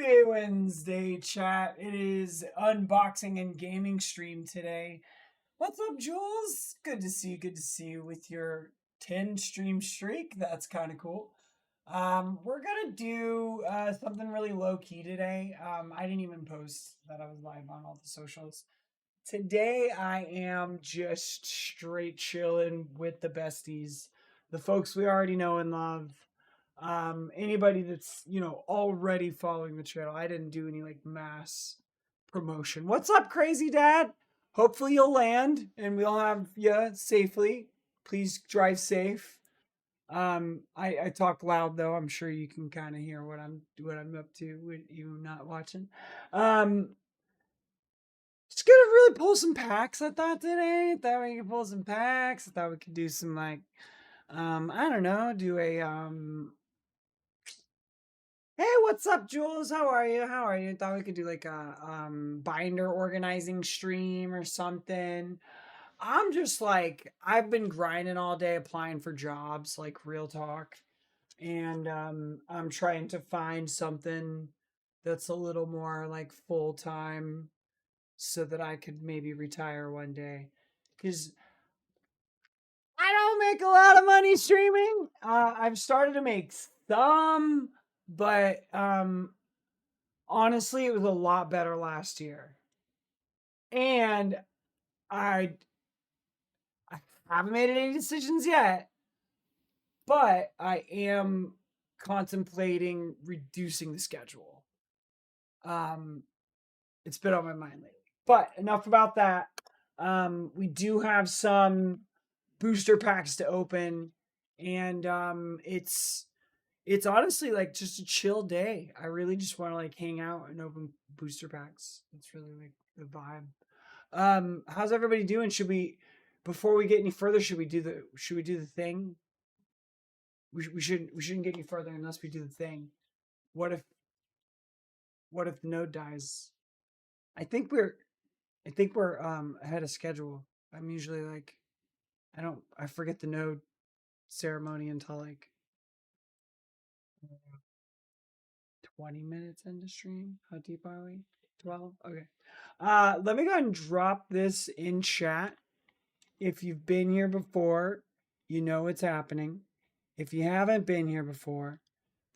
Happy Wednesday, chat. It is unboxing and gaming stream today. What's up, Jules? Good to see you. Good to see you with your 10 stream streak. That's kind of cool. We're gonna do something really low key today. I didn't even post that I was live on all the socials. Today I am just straight chilling with the besties, the folks we already know and love. Anybody that's already following the channel. I didn't do any like mass promotion. What's up, crazy dad? Hopefully you'll land and we'll have you safely. Please drive safe. I talk loud though. I'm sure you can kind of hear what I'm up to with you not watching. Um, just gonna really pull some packs. I thought today. Thought we could pull some packs. I thought we could do some like, I don't know, do a Hey, what's up, Jules? How are you? How are you? Thought we could do like a binder organizing stream or something. I'm just like I've been grinding all day applying for jobs, like real talk. And I'm trying to find something that's a little more like full time so that I could maybe retire one day. Because I don't make a lot of money streaming. I've started to make some, but honestly, it was a lot better last year. And I, I haven't made any decisions yet, but I am contemplating reducing the schedule. Um, it's been on my mind lately. But enough about that. We do have some booster packs to open, and it's honestly like just a chill day. I really just want to like hang out and open booster packs. It's really like the vibe. How's everybody doing? Should we, before we get any further, should we do the thing? We shouldn't get any further unless we do the thing. What if what if the node dies? I think we're I think we're ahead of schedule. I'm usually like I forget the node ceremony until like 20 minutes into stream. How deep are we? 12? Okay. Let me go ahead and drop this in chat. If you've been here before, you know what's happening. If you haven't been here before,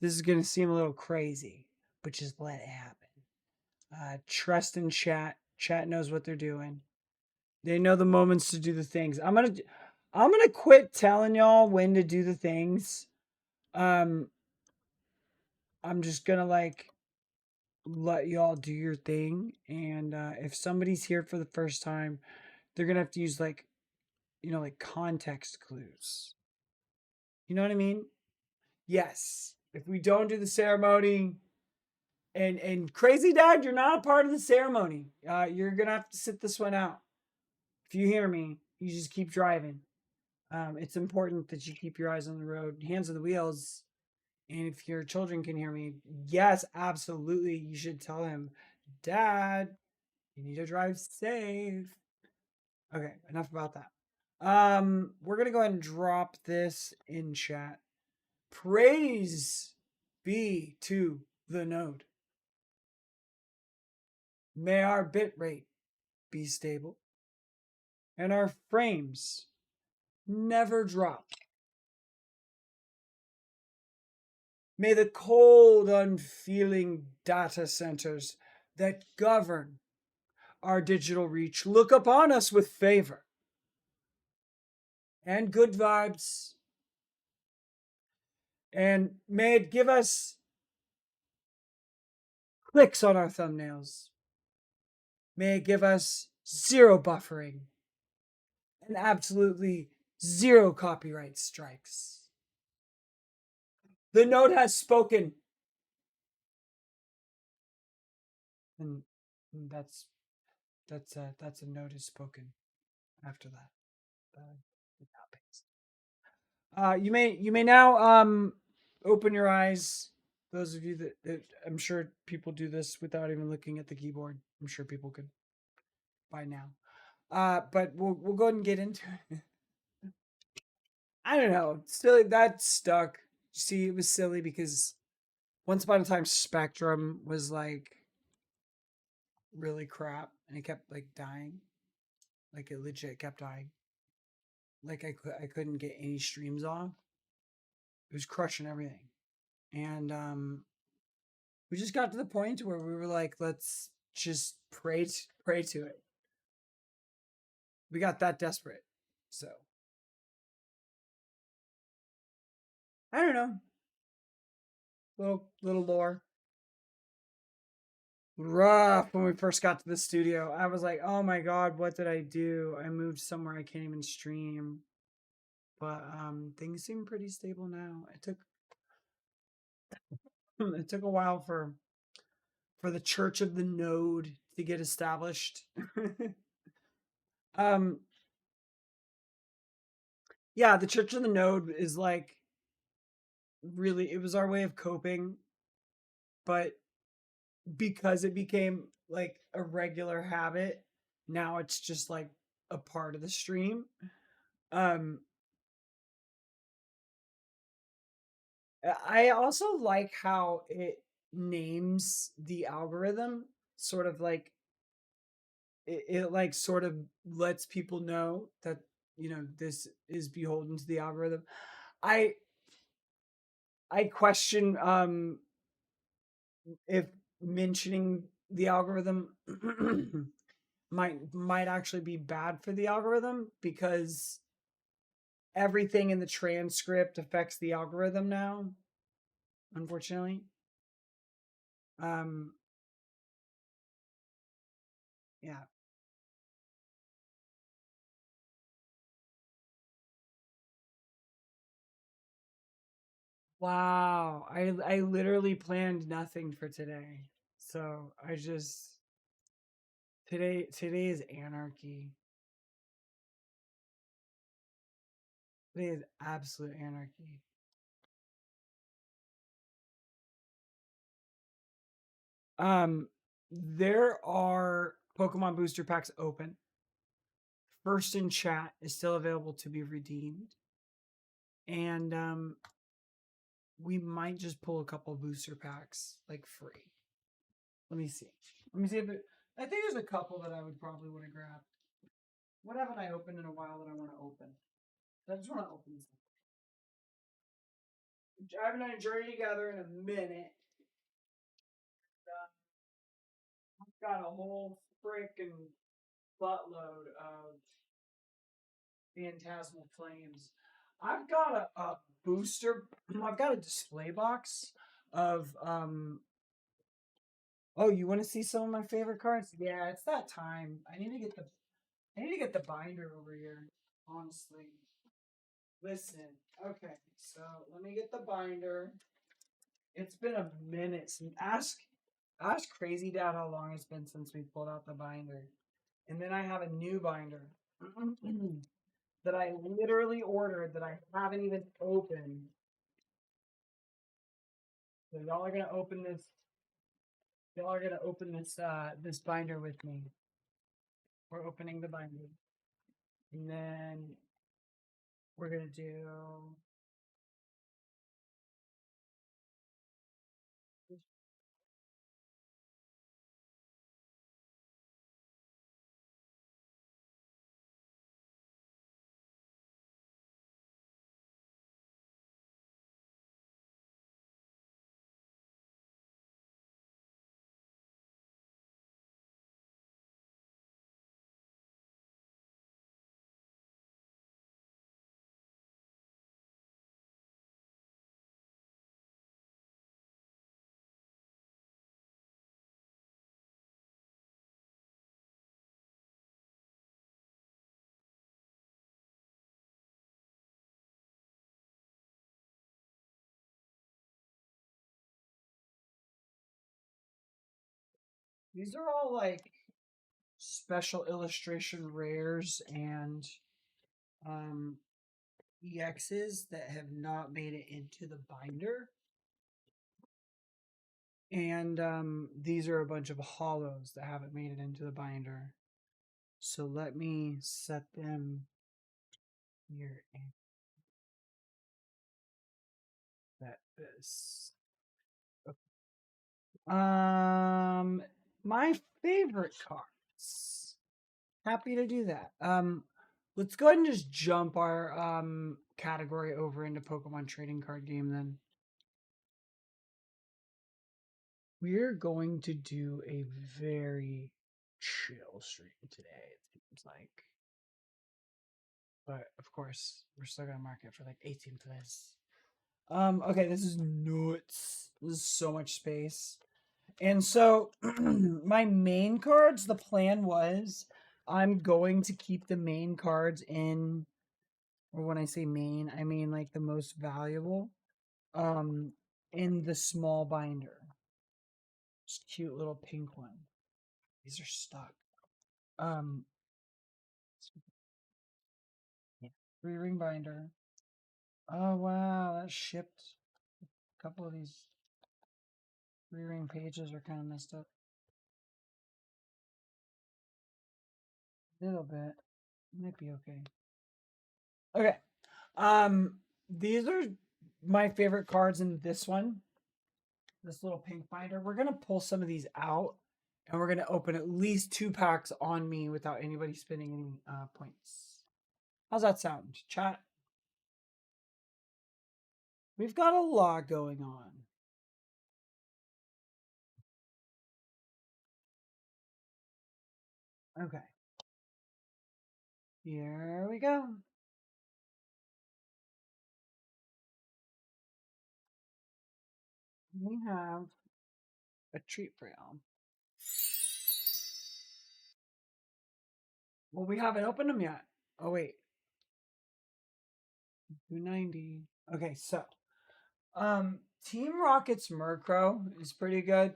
this is going to seem a little crazy, but just let it happen. Trust in chat. Chat knows what they're doing. They know the moments to do the things. I'm gonna quit telling y'all when to do the things. Um, I'm just gonna like let y'all do your thing. And if somebody's here for the first time, they're gonna have to use like like context clues. You know what I mean? Yes. If we don't do the ceremony, and crazy dad, you're not a part of the ceremony. You're gonna have to sit this one out. If you hear me, you just keep driving. It's important that you keep your eyes on the road, hands on the wheels. And if your children can hear me, yes, absolutely, you should tell him, Dad, you need to drive safe. Okay, enough about that. We're gonna go ahead and drop this in chat. Praise be to the node. May our bit rate be stable and our frames never drop. May the cold, unfeeling data centers that govern our digital reach look upon us with favor and good vibes. And may it give us clicks on our thumbnails. May it give us zero buffering and absolutely zero copyright strikes. The node has spoken. And that's a node has spoken after that. You may now open your eyes. Those of you that I'm sure people do this without even looking at the keyboard. I'm sure people could by now. But we'll go ahead and get into it. I don't know. Silly, that stuck. See, it was silly because Once upon a time, Spectrum was like really crap, and it kept like dying. Like it legit kept dying. Like I couldn't get any streams off. It was crushing everything, and we just got to the point where we were like, let's just pray to it. We got that desperate. So I don't know. Little lore. Rough when we first got to the studio. I was like, oh my god, what did I do? I moved somewhere I can't even stream. But things seem pretty stable now. It took it took a while for the Church of the Node to get established. um yeah, the Church of the Node is like really it was our way of coping, but because it became like a regular habit, now it's just like a part of the stream. Um I also like how it names the algorithm sort of like it like sort of lets people know that this is beholden to the algorithm. I I question if mentioning the algorithm might actually be bad for the algorithm because everything in the transcript affects the algorithm now, unfortunately. Um yeah. Wow. I literally planned nothing for today. So I just today is anarchy. Today is absolute anarchy. Um there are Pokemon booster packs open. First in chat is still available to be redeemed. And we might just pull a couple booster packs like free. Let me see. Let me see if it I think there's a couple that I would probably want to grab. What haven't I opened in a while that I want to open? I just want to open something. Driving on a journey together in a minute. I've got a whole freaking buttload of phantasmal flames. I've got a booster. I've got a display box of Oh, you want to see some of my favorite cards? Yeah, it's that time. I need to get the binder over here. Honestly, listen. Okay, so let me get the binder. It's been a minute since ask Crazy Dad how long it's been since we pulled out the binder. And then I have a new binder that I literally ordered that I haven't even opened. So y'all are gonna open this binder with me. We're opening the binder. And then we're gonna do these are all like special illustration rares and um EXs that have not made it into the binder. And these are a bunch of hollows that haven't made it into the binder. So let me set them here and set this. Um, my favorite cards. Happy to do that. Let's go ahead and just jump our category over into Pokemon trading card game then. We're going to do a very chill stream today, it seems like. But of course, we're still gonna mark it for like 18 plays. Okay, this is nuts. This is so much space. And so my main cards, the plan was I'm going to keep the main cards in, or when I say main, I mean like the most valuable, um, in the small binder. Just cute little pink one. These are stuck. Um, yeah. 3-ring binder. Oh wow, that shipped. A couple of these 3-ring pages are kind of messed up. A little bit. Might be okay. Okay. These are my favorite cards in this one. This little pink binder. We're gonna pull some of these out, and we're gonna open at least 2 packs on me without anybody spending any points. How's that sound, chat? We've got a lot going on. Okay. Here we go. We have a treat for y'all. Well, we haven't opened them yet. Oh wait, 290. Okay, so Team Rocket's Murkrow is pretty good.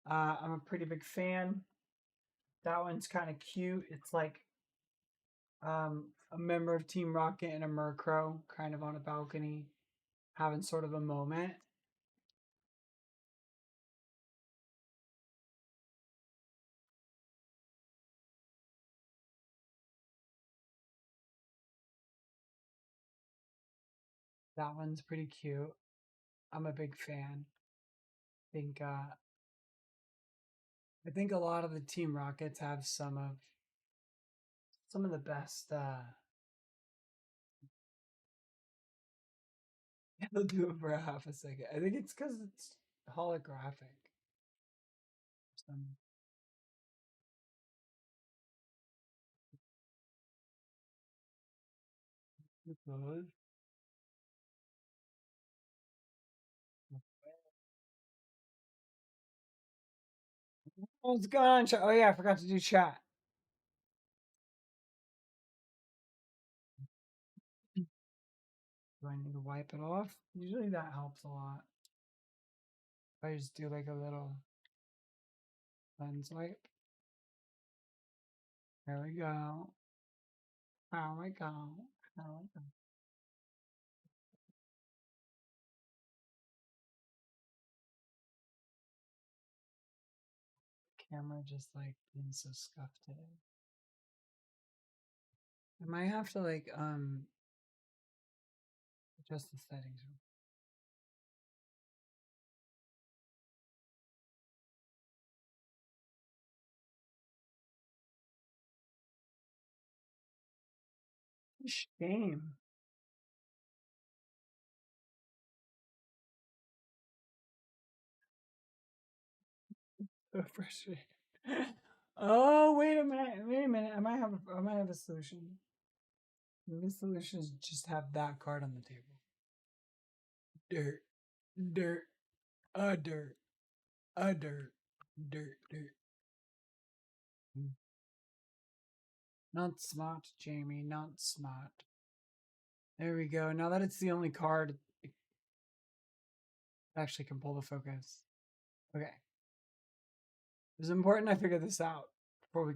I'm a pretty big fan. That one's kind of cute. It's like a member of Team Rocket and a Murkrow kind of on a balcony having sort of a moment. That one's pretty cute. I'm a big fan. Think I think a lot of the Team Rockets have some of the best they'll do it for a half a second. I think it's because it's holographic. Some suppose. What's going on, chat? Oh yeah, I forgot to do chat. Do I need to wipe it off? Usually that helps a lot. If I just do like a little lens wipe. There we go. There we go. There we go. Camera just like being so scuffed today. I might have to like adjust the settings. Shame. So frustrating. Oh wait a minute. Wait a minute. I might have a solution. The solution is just have that card on the table. Dirt. Dirt. Dirt. Dirt. Dirt. Dirt. Not smart, Jamie. Not smart. There we go. Now that it's the only card, it actually can pull the focus. Okay. It's important I figure this out before we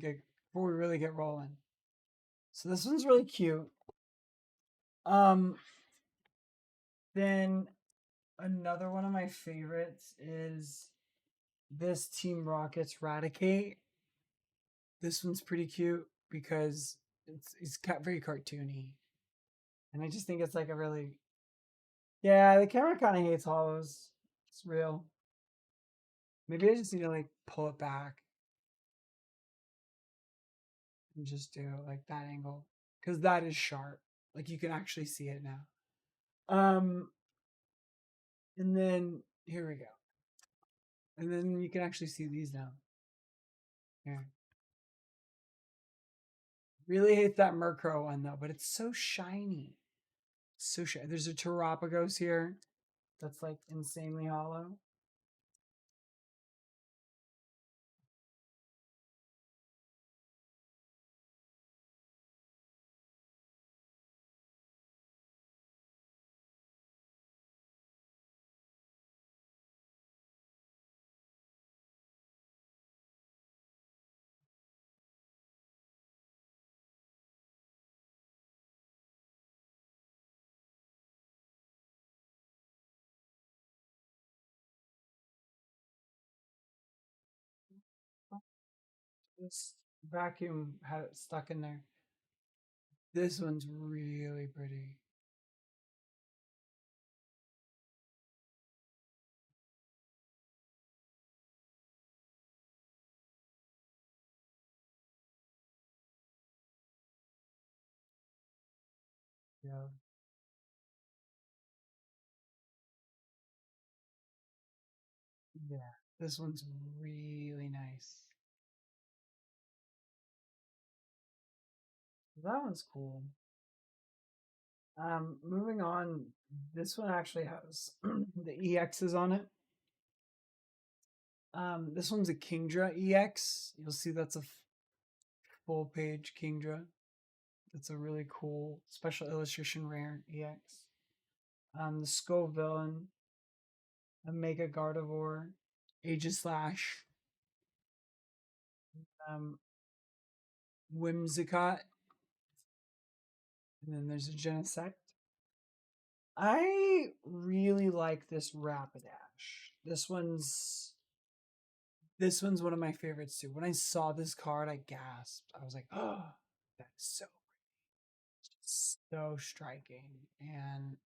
really get rolling. So this one's really cute. Um then another one of my favorites is this Team Rocket's Raticate. This one's pretty cute because it's very cartoony. And I just think it's like a really yeah, the camera kind of hates hollows. It's real. Maybe I just need to like pull it back and just do like that angle because that is sharp. Like you can actually see it now. Um, and then here we go. And then you can actually see these now. Here. Really hate that Murkrow one though, but it's so shiny. So shiny. There's a Terapagos here that's like insanely hollow. This vacuum had it stuck in there. This one's really pretty. Yeah. Yeah. This one's really nice. That one's cool. Moving on. This one actually has the EXs on it. This one's a Kingdra EX. You'll see that's a full page Kingdra. That's a really cool special illustration rare EX. The Skull Villain, a Mega Gardevoir, Aegislash, um, Whimsicott, and then there's a Genesect. I really like this Rapidash. This one's one of my favorites too. When I saw this card, I gasped. I was like, "Oh, that's so striking." And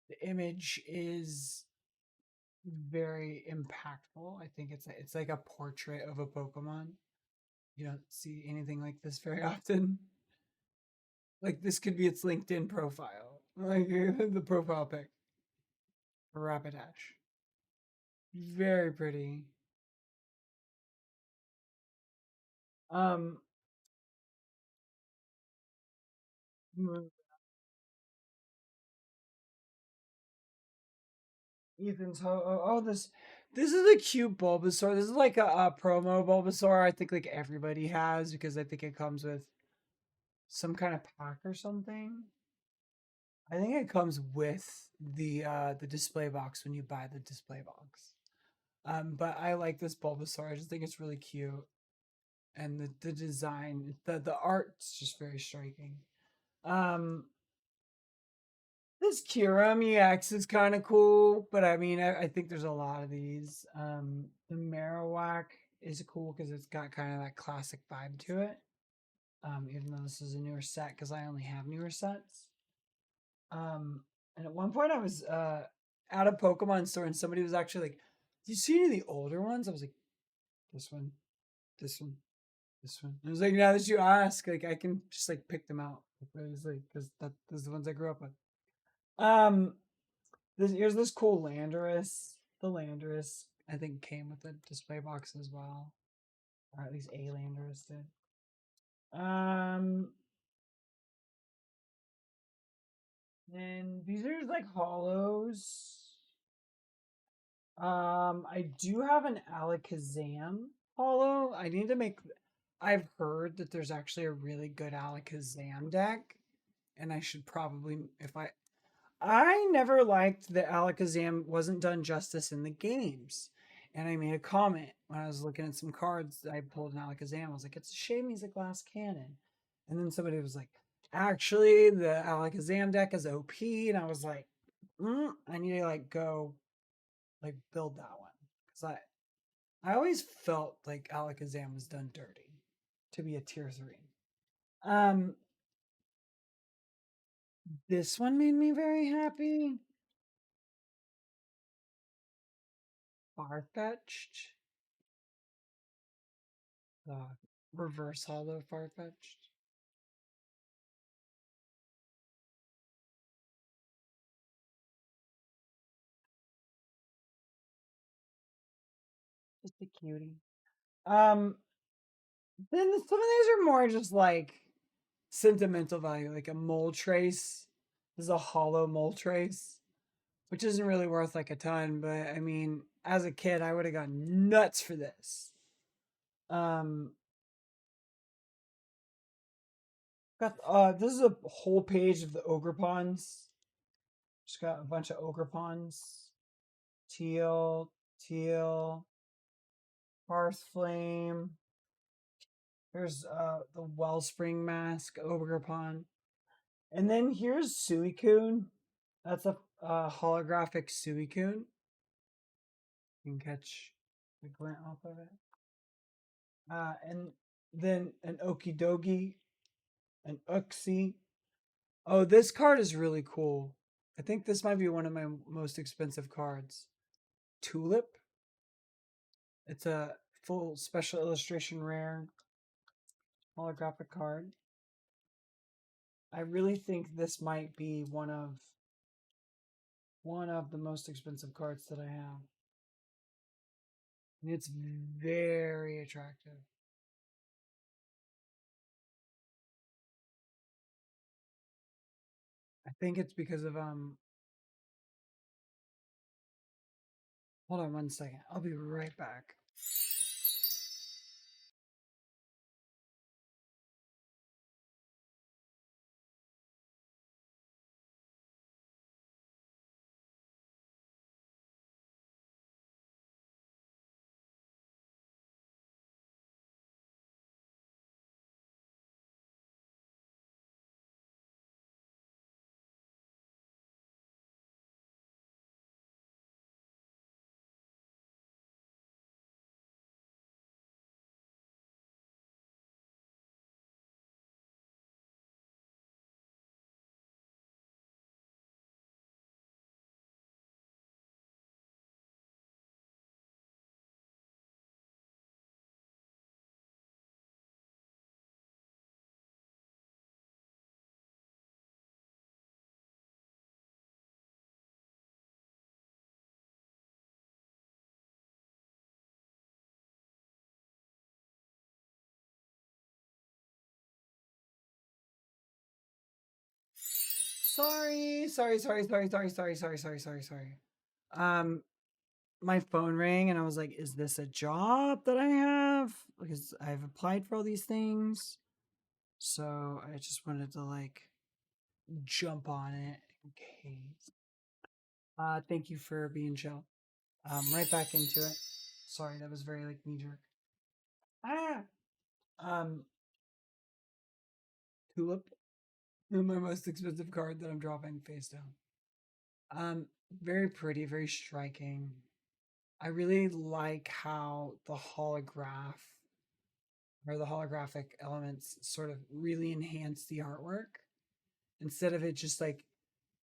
the image is very impactful. I think it's like a portrait of a Pokemon. You don't see anything like this very often. Like this could be its LinkedIn profile, like the profile pic for Rapidash. Very pretty. Um, Ethan's this is a cute Bulbasaur. This is like a promo Bulbasaur. I think like everybody has because I think it comes with some kind of pack or something. I think it comes with the display box when you buy the display box. But I like this Bulbasaur. I just think it's really cute, and the design, the art's just very striking. Um, this Kyurem EX is kind of cool, but I mean, I think there's a lot of these. The Marowak is cool because it's got kind of that classic vibe to it. Even though this is a newer set, because I only have newer sets. And at one point I was at a Pokemon store and somebody was actually like, "Do you see any of the older ones?" I was like, "This one, this one, this one." And I was like, "Now that you ask, like I can just like pick them out." It was like because those are the ones I grew up with. Um, here's this cool Landorus. The Landorus I think came with a display box as well, or at least a Landorus did. Um, and these are like hollows. I do have an Alakazam hollow. I need to make. I've heard that there's actually a really good Alakazam deck, and I should probably, if I never liked that Alakazam wasn't done justice in the games. And I made a comment when I was looking at some cards. I pulled an Alakazam. I was like, it's a shame he's a glass cannon. And then somebody was like, actually, the Alakazam deck is OP. And I was like, I need to like go like build that one. Because I always felt like Alakazam was done dirty to be a tier 3. Um, this one made me very happy. Farfetched. Uh, reverse hollow far-fetched. Just a cutie. Um, then some of these are more just like sentimental value, like a mole trace. This is a hollow mole trace, which isn't really worth like a ton, but I mean, as a kid, I would have gone nuts for this. Um, got this is a whole page of the ogre pawns. Just got a bunch of ogre pawns. Teal, teal, hearth flame. Here's the wellspring mask, ogre pawn. And then here's Suicune. That's a holographic Suicune. You can catch a glint off of it. And then an Okidogi, an Uxie. Oh, this card is really cool. I think this might be one of my most expensive cards. Tulip. It's a full special illustration rare holographic card. I really think this might be one of the most expensive cards that I have. And it's very attractive. I think it's because of hold on one second. I'll be right back. Sorry. Um, my phone rang and I was like, is this a job that I have? Because I've applied for all these things. So I just wanted to like jump on it in case. Thank you for being chill. Right back into it. Sorry, that was very like knee jerk. Ah, um, tulip, my most expensive card that I'm dropping face down. Very pretty, very striking. I really like how the holographic elements sort of really enhance the artwork instead of it just like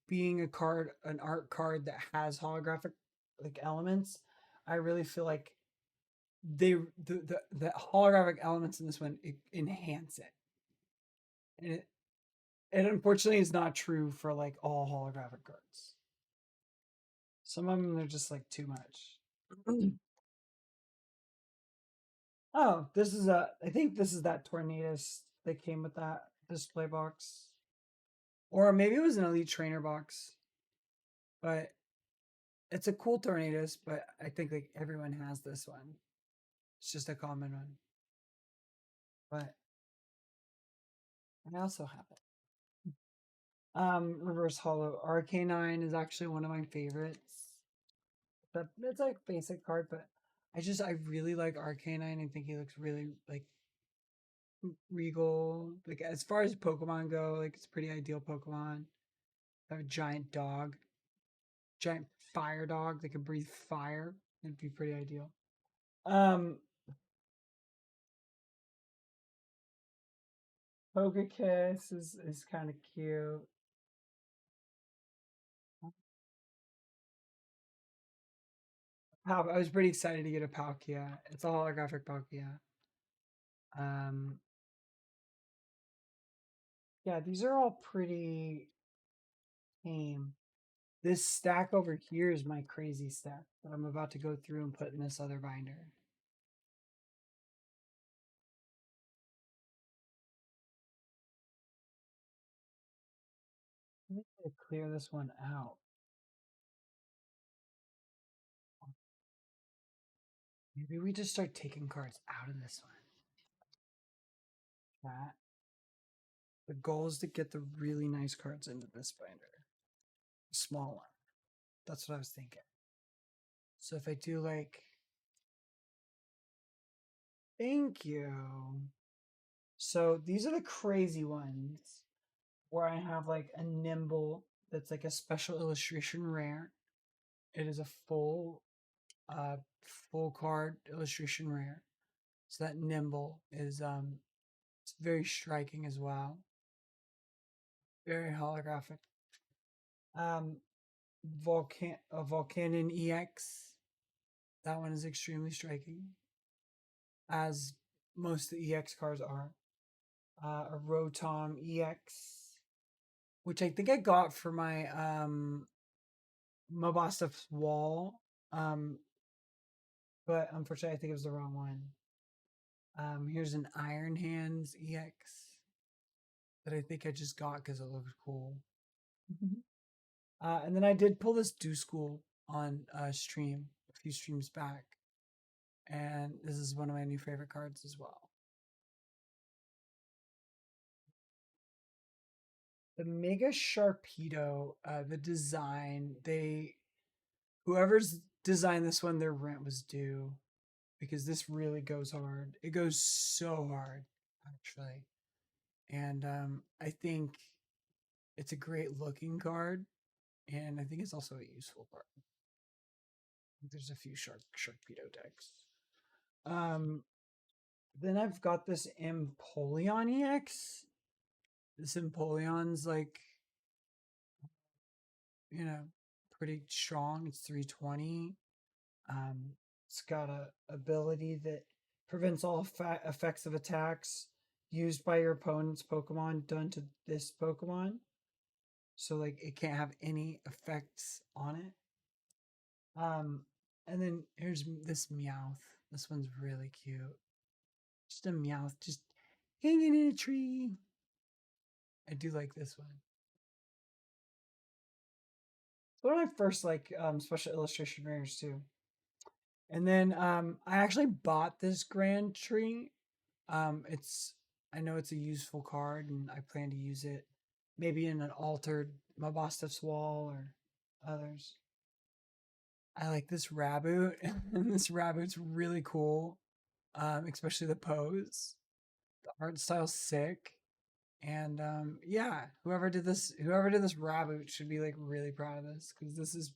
being an art card that has holographic like elements. I really feel like the holographic elements in this one enhance it. And it unfortunately is not true for like all holographic cards. Some of them are just like too much. Oh, I think this is that Tornadus that came with that display box. Or maybe it was an Elite Trainer box. But it's a cool Tornadus, but I think like everyone has this one. It's just a common one. But I also have it. Reverse Hollow RK9 is actually one of my favorites. But it's like basic card, but I really like RK9. I think he looks really like regal. Like as far as Pokemon go, like it's a pretty ideal Pokemon. Have a giant dog, giant fire dog that can breathe fire. It'd be pretty ideal. Um, Pokekiss is kind of cute. I was pretty excited to get a Palkia. It's a holographic Palkia. Um, yeah, these are all pretty tame. This stack over here is my crazy stack that I'm about to go through and put in this other binder. I need to clear this one out. Maybe we just start taking cards out of this one. That. The goal is to get the really nice cards into this binder. The small one. That's what I was thinking. So if I do like, thank you. So these are the crazy ones where I have like a nimble that's like a special illustration rare. It is a uh full card illustration rare. So that nimble is it's very striking as well. Very holographic. Um Volcanon EX. That one is extremely striking. As most of the EX cards are. A Rotom EX, which I think I got for my Mobostaf's wall. Um, but unfortunately, I think it was the wrong one. Here's an Iron Hands EX that I think I just got because it looked cool. And then I did pull this Do School on stream a few streams back, and this is one of my new favorite cards as well. The Mega Sharpedo, the design, whoever's designed this one, their rent was due because this really goes hard. It goes so hard, actually. And I think it's a great looking card, and I think it's also a useful card. There's a few Sharpedo decks. Um, then I've got this Empoleon EX. This Empoleon's like, pretty strong. It's 320. It's got a ability that prevents all effects of attacks used by your opponent's Pokemon done to this Pokemon. So like it can't have any effects on it. And then here's this Meowth. This one's really cute. Just a Meowth just hanging in a tree. I do like this one. It's one of my first like special illustration rares too. And then I actually bought this Grand Tree. It's I know it's a useful card, and I plan to use it maybe in an altered Mabostif's wall or others. I like this Raboot, and this Raboot's really cool, especially the pose. The art style's sick, and yeah, whoever did this Raboot should be like really proud of this because this is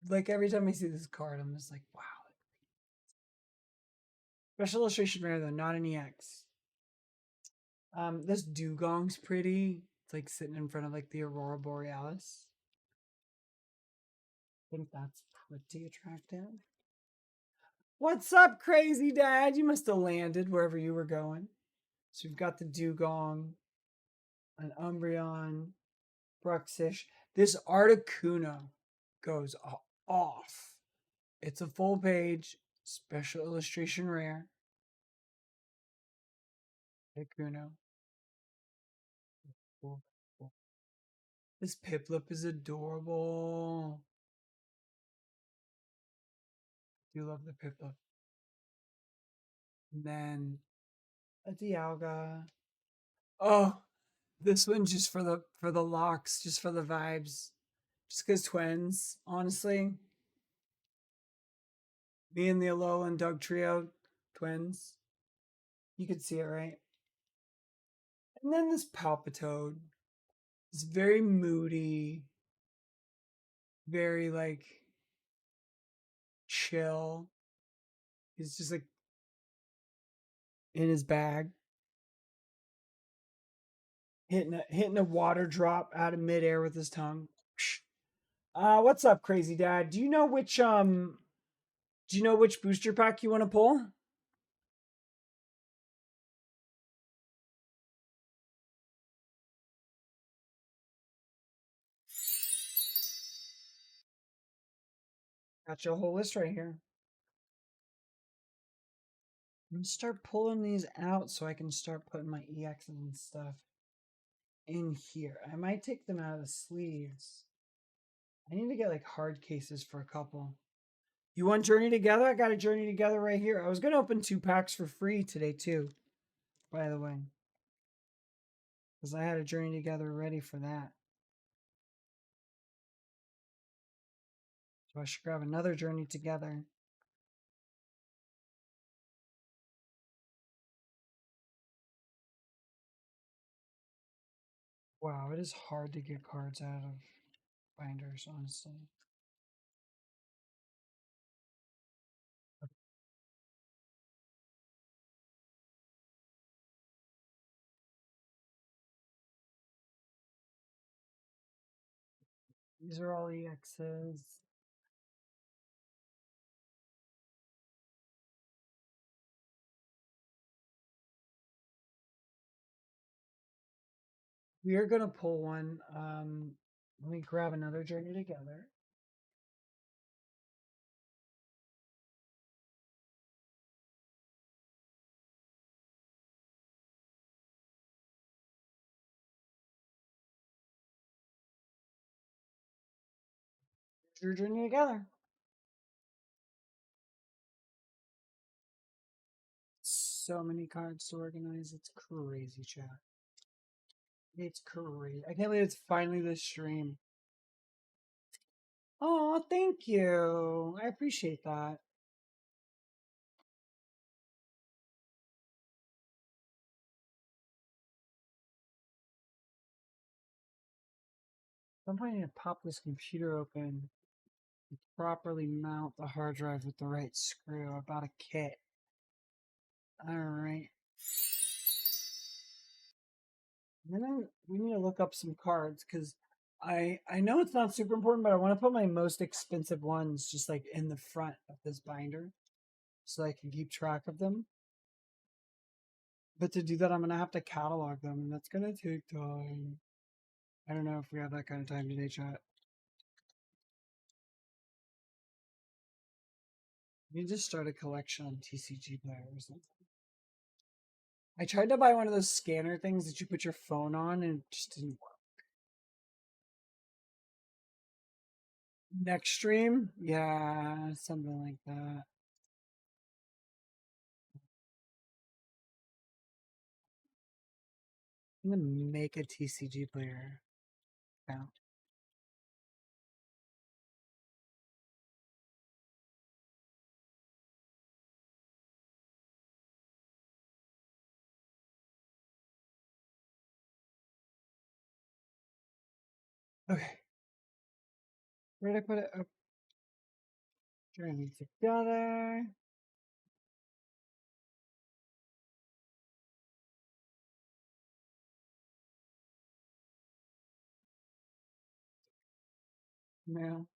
like every time I see this card, I'm just like, wow. Special illustration rare though, not an EX. This Dugong's pretty. It's like sitting in front of like the Aurora Borealis. I think that's pretty attractive. What's up, crazy dad? You must have landed wherever you were going. So we've got the Dugong, an Umbreon, Bruxish. This Articuno goes off. It's a full page, special illustration rare. Articuno. This Piplup is adorable. I do love the Piplup. And then a Dialga. Oh, this one just for the locks, just for the vibes. Just because twins, honestly. Me and the Alolan Doug trio, twins. You could see it, right? And then this Palpitoad. It's very moody, very like chill. He's just like in his bag, hitting a water drop out of midair with his tongue. What's up, crazy dad? Do you know which booster pack you want to pull? Got your whole list right here. I'm gonna start pulling these out so I can start putting my EXs and stuff in here. I might take them out of the sleeves. I need to get like hard cases for a couple. You want Journey Together? I got a Journey Together right here. I was gonna open 2 packs for free today too, by the way. Because I had a Journey Together ready for that. So I should grab another Journey Together. Wow, it is hard to get cards out of binders, honestly. These are all EXs. We are gonna pull one. Let me grab another Journey Together. Your Journey Together. So many cards to organize. It's crazy, chat. It's crazy. I can't believe it's finally this stream. Oh, thank you. I appreciate that. At some point, I need to pop this computer open and properly mount the hard drive with the right screw. About a kit. All right. And then we need to look up some cards because I know it's not super important, but I want to put my most expensive ones just like in the front of this binder so I can keep track of them. But to do that, I'm gonna have to catalog them, and that's gonna take time. I don't know if we have that kind of time today, chat. You just start a collection on TCG Player or something. I tried to buy one of those scanner things that you put your phone on, and it just didn't work. Next stream, yeah, something like that. I'm gonna make a TCG Player account. Okay, where did I put it? Oh, journey together. No.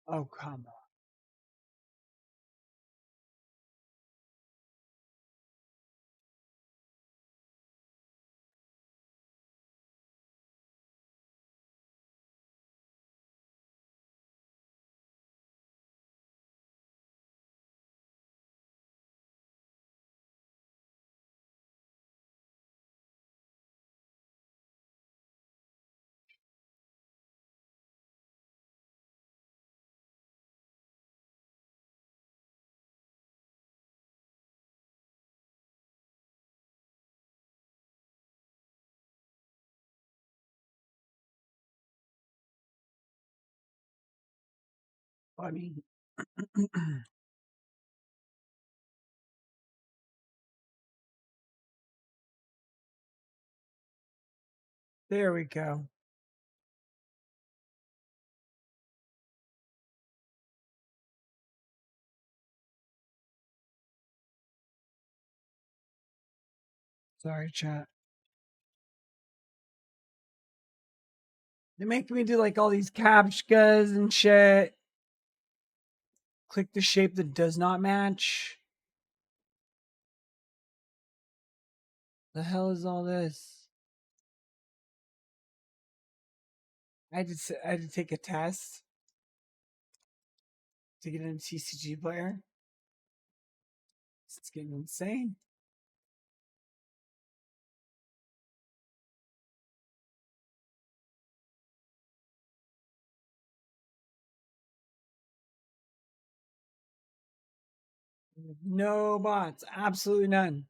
Oh, come on. I mean, there we go. Sorry, chat. They make me do like all these captchas and shit. Click the shape that does not match. The hell is all this? I had to take a test to get into TCG player. It's getting insane. No bots, absolutely none.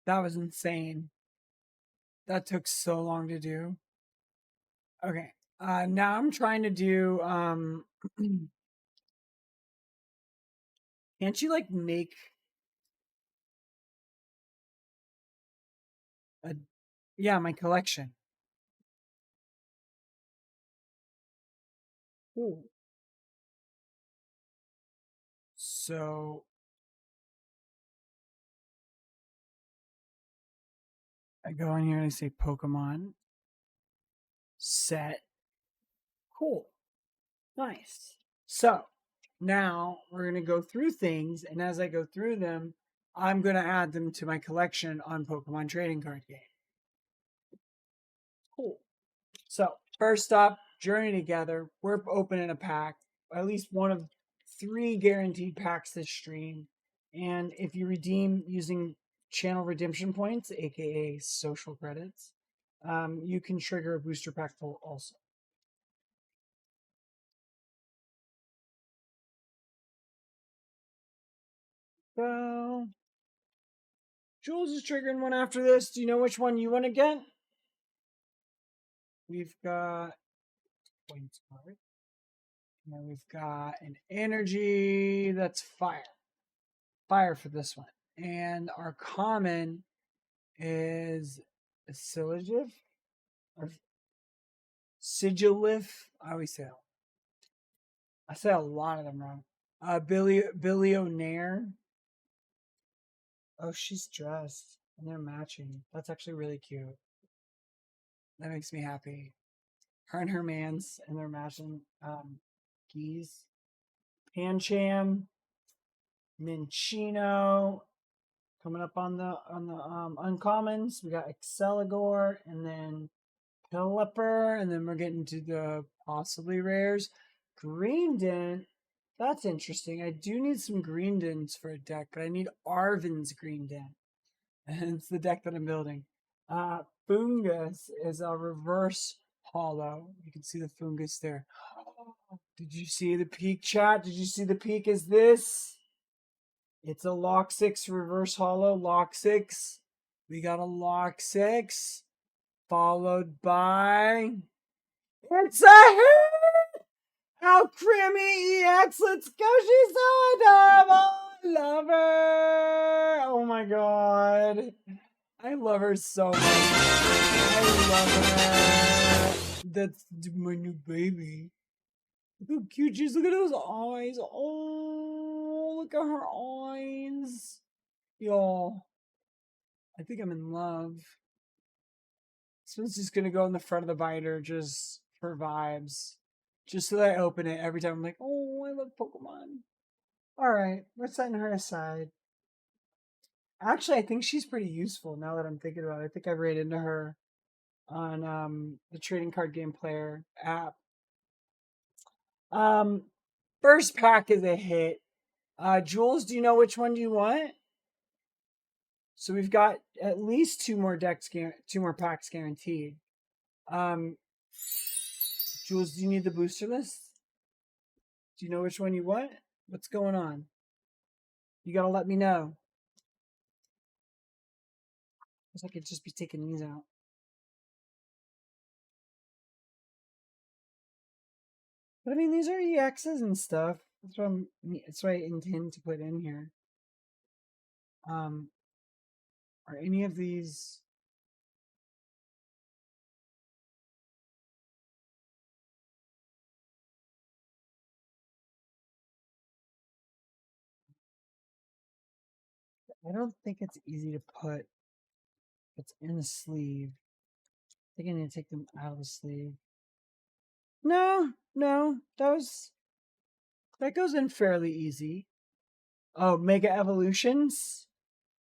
That was insane. That took so long to do. Okay. Now I'm trying to do can't you like make a yeah, my collection. Cool. So I go in here and I say Pokemon set. Cool. Nice. So now we're going to go through things. And as I go through them, I'm going to add them to my collection on Pokemon Trading Card Game. Cool. So first up, Journey Together. We're opening a pack, at least one of 3 guaranteed packs this stream. And if you redeem using channel redemption points, aka social credits, you can trigger a booster pack full also. So Jules is triggering one after this. Do you know which one you want to get? We've got points card. And then we've got an energy that's fire. Fire for this one. And our common is a Sigilif or Sigilif. I say a lot of them wrong. Billionaire. Oh, she's dressed and they're matching. That's actually really cute. That makes me happy. Her and her man's and they're matching keys. Pancham, Minchino. Coming up on the uncommons, we got Exceligor and then Pelipper, and then we're getting to the possibly rares. Greendent, that's interesting. I do need some Greendents for a deck, but I need Arvin's Greendent, and it's the deck that I'm building. Fungus is a reverse hollow. You can see the Fungus there. Did you see the peak, chat? Did you see the peak? Is this? It's a lock 6 reverse hollow, lock 6. We got a lock 6, followed by. It's a hit! How Crimmy EX, let's go! She's so adorable! Love her! Oh my god. I love her so much. I love her. That's my new baby. Look how cute she is. Look at those eyes. Oh, look at her eyes. Y'all, I think I'm in love. This one's just gonna go in the front of the binder just for vibes. Just so that I open it every time I'm like, oh, I love Pokemon. Alright, we're setting her aside. Actually, I think she's pretty useful now that I'm thinking about it. I think I ran into her on the trading card game player app. First pack is a hit. Jules, do you know which one do you want? So we've got at least 2 more decks, 2 more packs guaranteed. Jules, do you need the booster list? Do you know which one you want? What's going on? You gotta let me know. Looks like I could just be taking these out. But I mean, these are EXs and stuff. That's what I intend to put in here. Are any of these? I don't think it's easy to put. It's in the sleeve. I think I need to take them out of the sleeve. No, no, that goes in fairly easy. Oh, Mega Evolutions.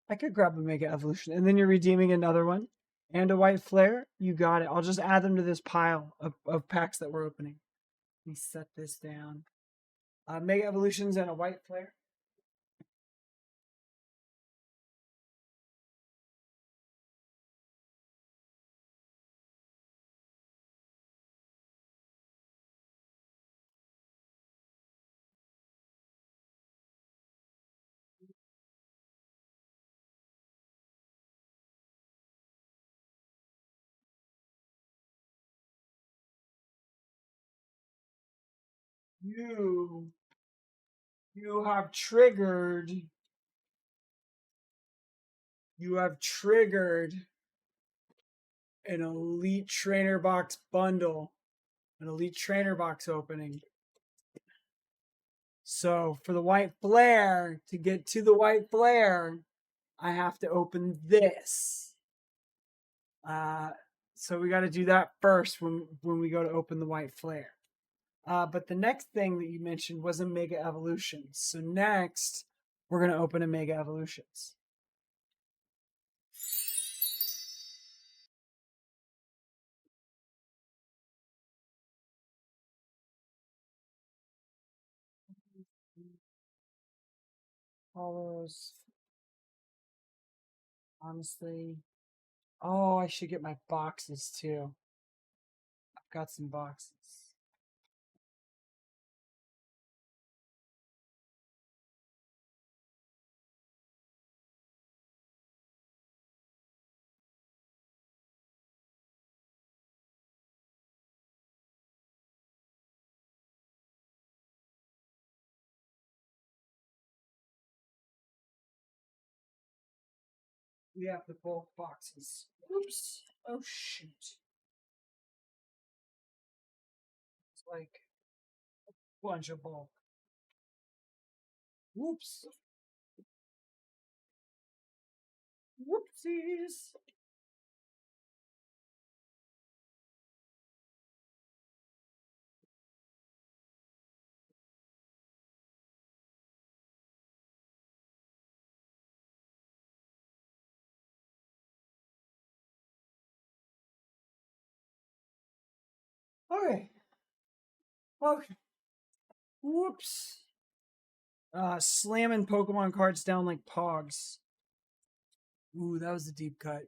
I could grab a Mega Evolution, and then you're redeeming another one and a white flare. You got it. I'll just add them to this pile of packs that we're opening. Let me set this down. Mega Evolutions and a white flare. You you have triggered. You have triggered an Elite Trainer Box bundle, an Elite Trainer Box opening. So for the white flare, to get to the white flare, I have to open this. Uh, so we got to do that first when we go to open the white flare. But the next thing that you mentioned was a Mega Evolutions. So next, we're going to open a Mega Evolutions. Follows. Honestly. Oh, I should get my boxes too. I've got some boxes. We have the bulk boxes. Oops. Oh, shoot. It's like a bunch of bulk. Whoops. Whoopsies. Okay. Okay. Whoops. Slamming Pokemon cards down like pogs. Ooh, that was a deep cut.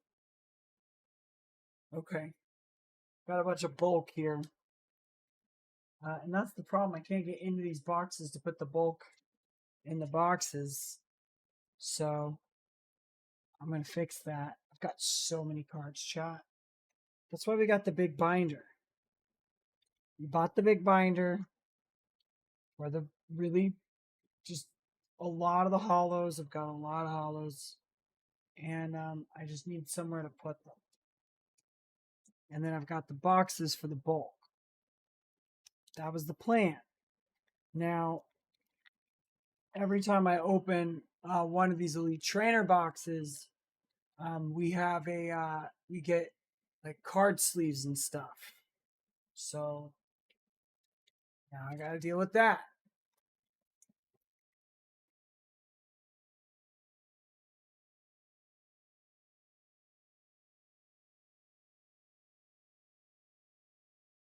Okay. Got a bunch of bulk here. And that's the problem. I can't get into these boxes to put the bulk in the boxes. So I'm going to fix that. I've got so many cards, chat. That's why we got the big binder. We bought the big binder for the really just a lot of the hollows. I've got a lot of hollows. And I just need somewhere to put them. And then I've got the boxes for the bulk. That was the plan. Now, every time I open one of these Elite Trainer boxes, we have we get like card sleeves and stuff. So now I got to deal with that.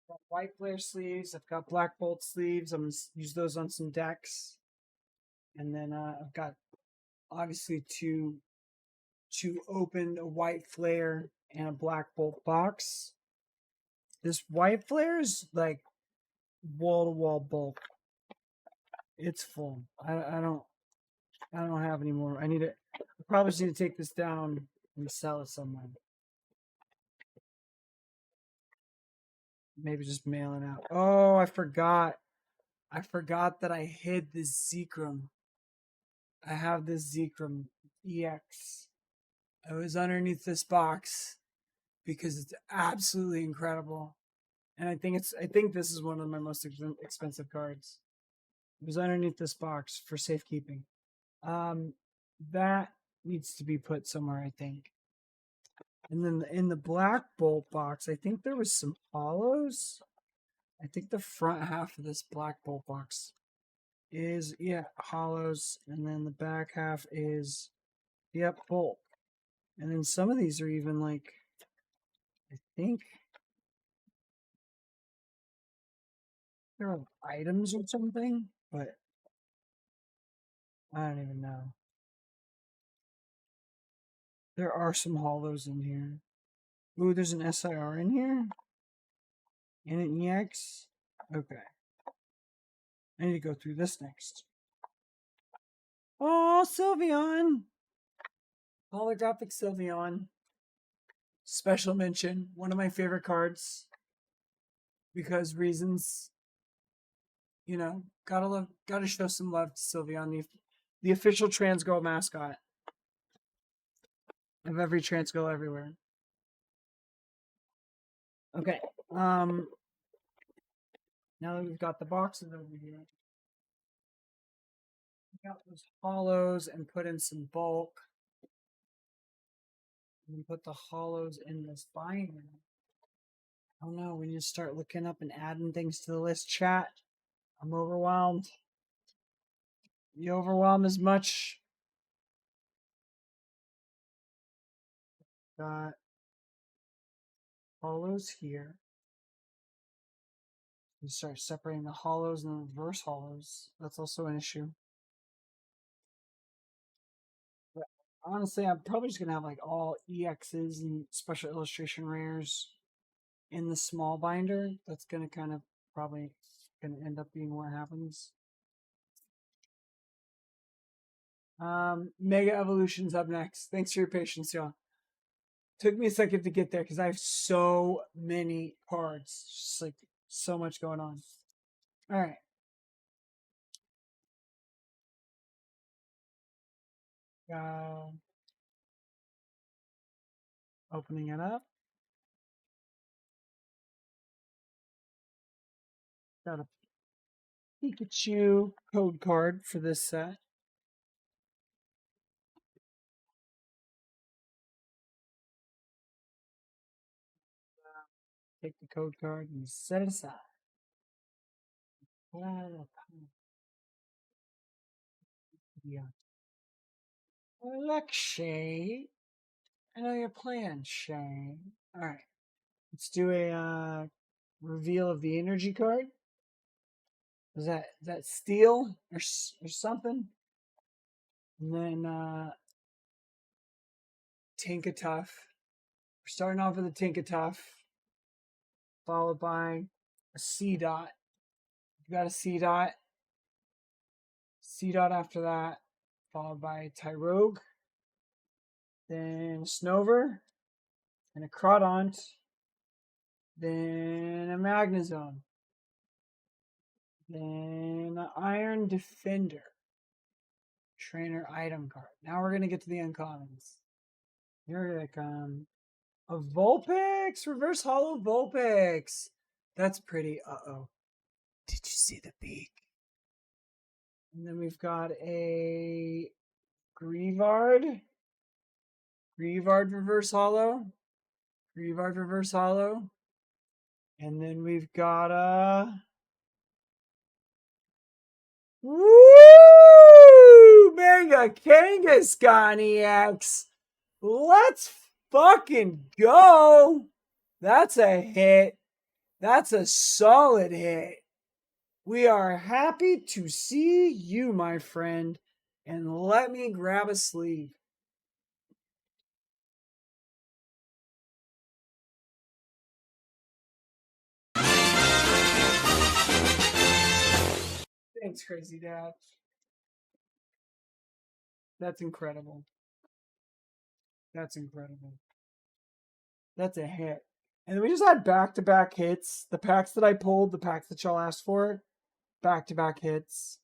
Got white flare sleeves. I've got black bolt sleeves. I'm gonna use those on some decks, and then I've got obviously to open a white flare and a black bolt box. This white flare is like wall to wall bulk. It's full. I don't have any more. I need it. I probably just need to take this down and sell it somewhere. Maybe just mail it out. Oh, I forgot. I forgot that I hid this Zekrom. I have this Zekrom EX. It was underneath this box because it's absolutely incredible. And I think this is one of my most expensive cards. It was underneath this box for safekeeping. Um that needs to be put somewhere, I think. And then in the black bolt box, I think there was some hollows. I think the front half of this black bolt box is, yeah, hollows. And then the back half is, yep, bolt. And then some of these are even like, I think they're items or something, but I don't even know. There are some hollows in here. Ooh, there's an SIR in here? And an EX? Okay. I need to go through this next. Oh, Sylveon! Holographic Sylveon. Special mention. One of my favorite cards. Because reasons, you know, gotta show some love to Sylveon, the official trans girl mascot of every trans girl everywhere. Okay. Now that we've got the boxes over here, we got those hollows and put in some bulk. And put the hollows in this binder. Oh no, we need to start looking up and adding things to the list. Chat. I'm overwhelmed. You overwhelm as much. Got hollows here. You start separating the hollows and the reverse hollows. That's also an issue. But honestly, I'm probably just gonna have like all EXs and special illustration rares in the small binder. That's gonna kind of probably gonna end up being what happens. Mega Evolution's up next. Thanks for your patience, y'all. Took me a second to get there because I have so many cards. Just like so much going on. All right. Opening it up. Got a Pikachu code card for this set. Take the code card and set it aside. Yeah. Look, Shay. I know your plan, Shay. All right. Let's do a reveal of the energy card. Is that steel or something? And then Tinkatuff. We're starting off with a Tinkatuff, followed by a C dot. You got a C dot. C dot after that, followed by a Tyrogue, then a Snover, and a Crawdont, then a Magnezone, then an Iron Defender. Trainer item card. Now we're gonna get to the uncommons. Here they come. A Vulpix! Reverse Hollow Vulpix! That's pretty. Uh-oh. Did you see the beak? And then we've got a Grievard. Grievard Reverse Hollow. Grievard Reverse Hollow. And then we've got a... Woo! Mega Kangaskhan EX! Let's fucking go! That's a hit. That's a solid hit. We are happy to see you, my friend. And let me grab a sleeve. Thanks, Crazy Dad. That's incredible. That's incredible. That's a hit. And we just had back-to-back hits. The packs that I pulled, the packs that y'all asked for, back-to-back hits.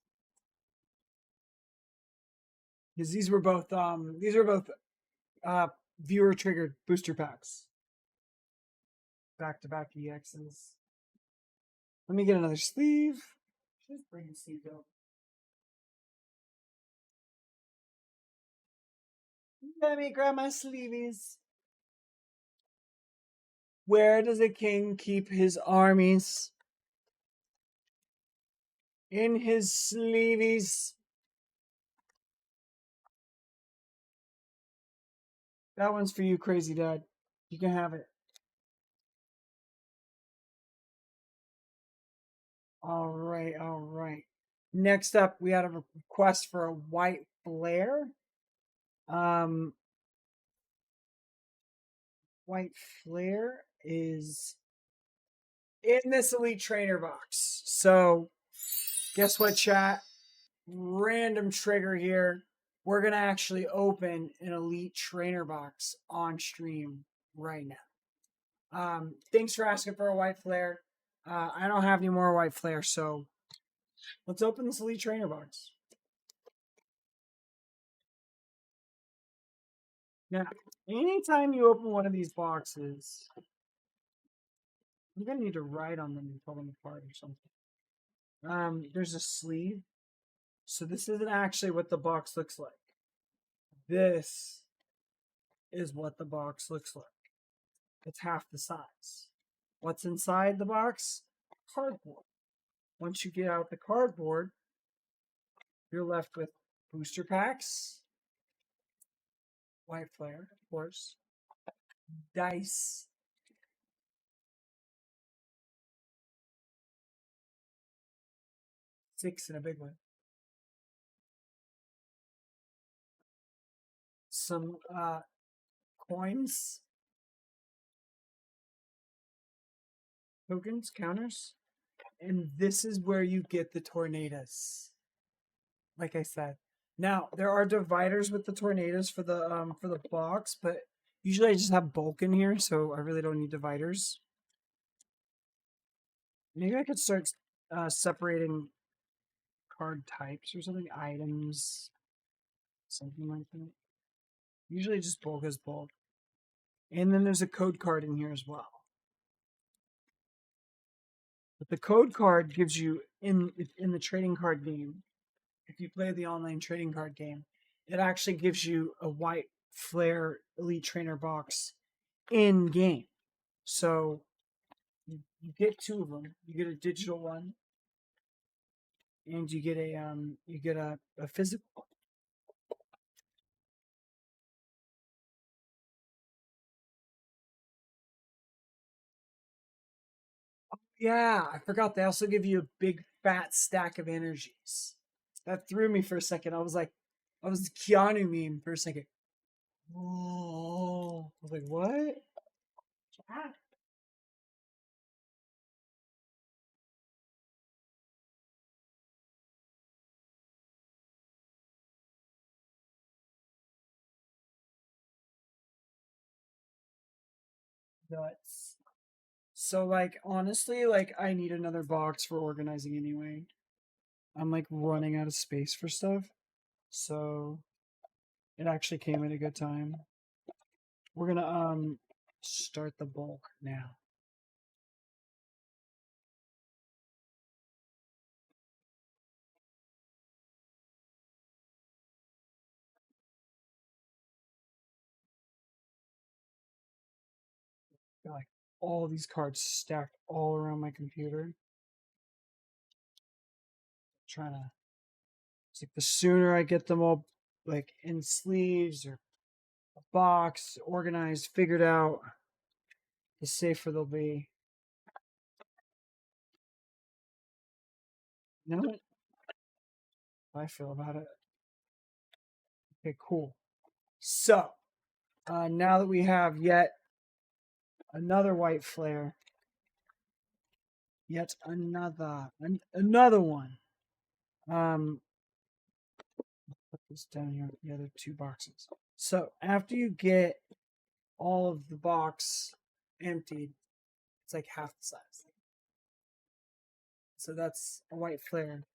Because these were both viewer triggered booster packs. Back-to-back EXs. Let me get another sleeve. Just bring the sleeve up. Let me grab my sleeves. Where does a king keep his armies? In his sleeves. That one's for you, crazy dad. You can have it. All right, all right. Next up, we had a request for a white flare. Um, white flare is in this elite trainer box. So, guess what, chat? Random trigger here. We're gonna actually open an elite trainer box on stream right now. Thanks for asking for a white flare. I don't have any more white flare, so let's open this elite trainer box. Now, anytime you open one of these boxes, you're gonna need to write on them and pull them apart or something. There's a sleeve. So this isn't actually what the box looks like. This is what the box looks like. It's half the size. What's inside the box? Cardboard. Once you get out the cardboard, you're left with booster packs, white flare, of course, dice, six in a big one, some coins, tokens, counters, and this is where you get the tornadoes. Like I said, now there are dividers with the tornadoes for the box, but usually I just have bulk in here, so I really don't need dividers. Maybe I could start separating card types or something, items, something like that. Usually just bulk as bulk. And then there's a code card in here as well. But the code card gives you in the trading card game, if you play the online trading card game, it actually gives you a white flare elite trainer box in game. So you get two of them. You get a digital one, and you get a physical. Yeah, I forgot. They also give you a big fat stack of energies. That threw me for a second. I was the Keanu meme for a second. Oh, I was like, what? Ah, nuts. So, like, honestly, like, I need another box for organizing anyway. I'm like running out of space for stuff. So, it actually came at a good time. We're gonna start the bulk now. Got like all these cards stacked all around my computer. Trying to, it's like the sooner I get them all like in sleeves or a box, organized, figured out, the safer they'll be. You know how I feel about it. Okay, cool. So now that we have yet another white flare, yet another one. Put this down here with the other two boxes. So after you get all of the box emptied, it's like half the size. So that's a white flare.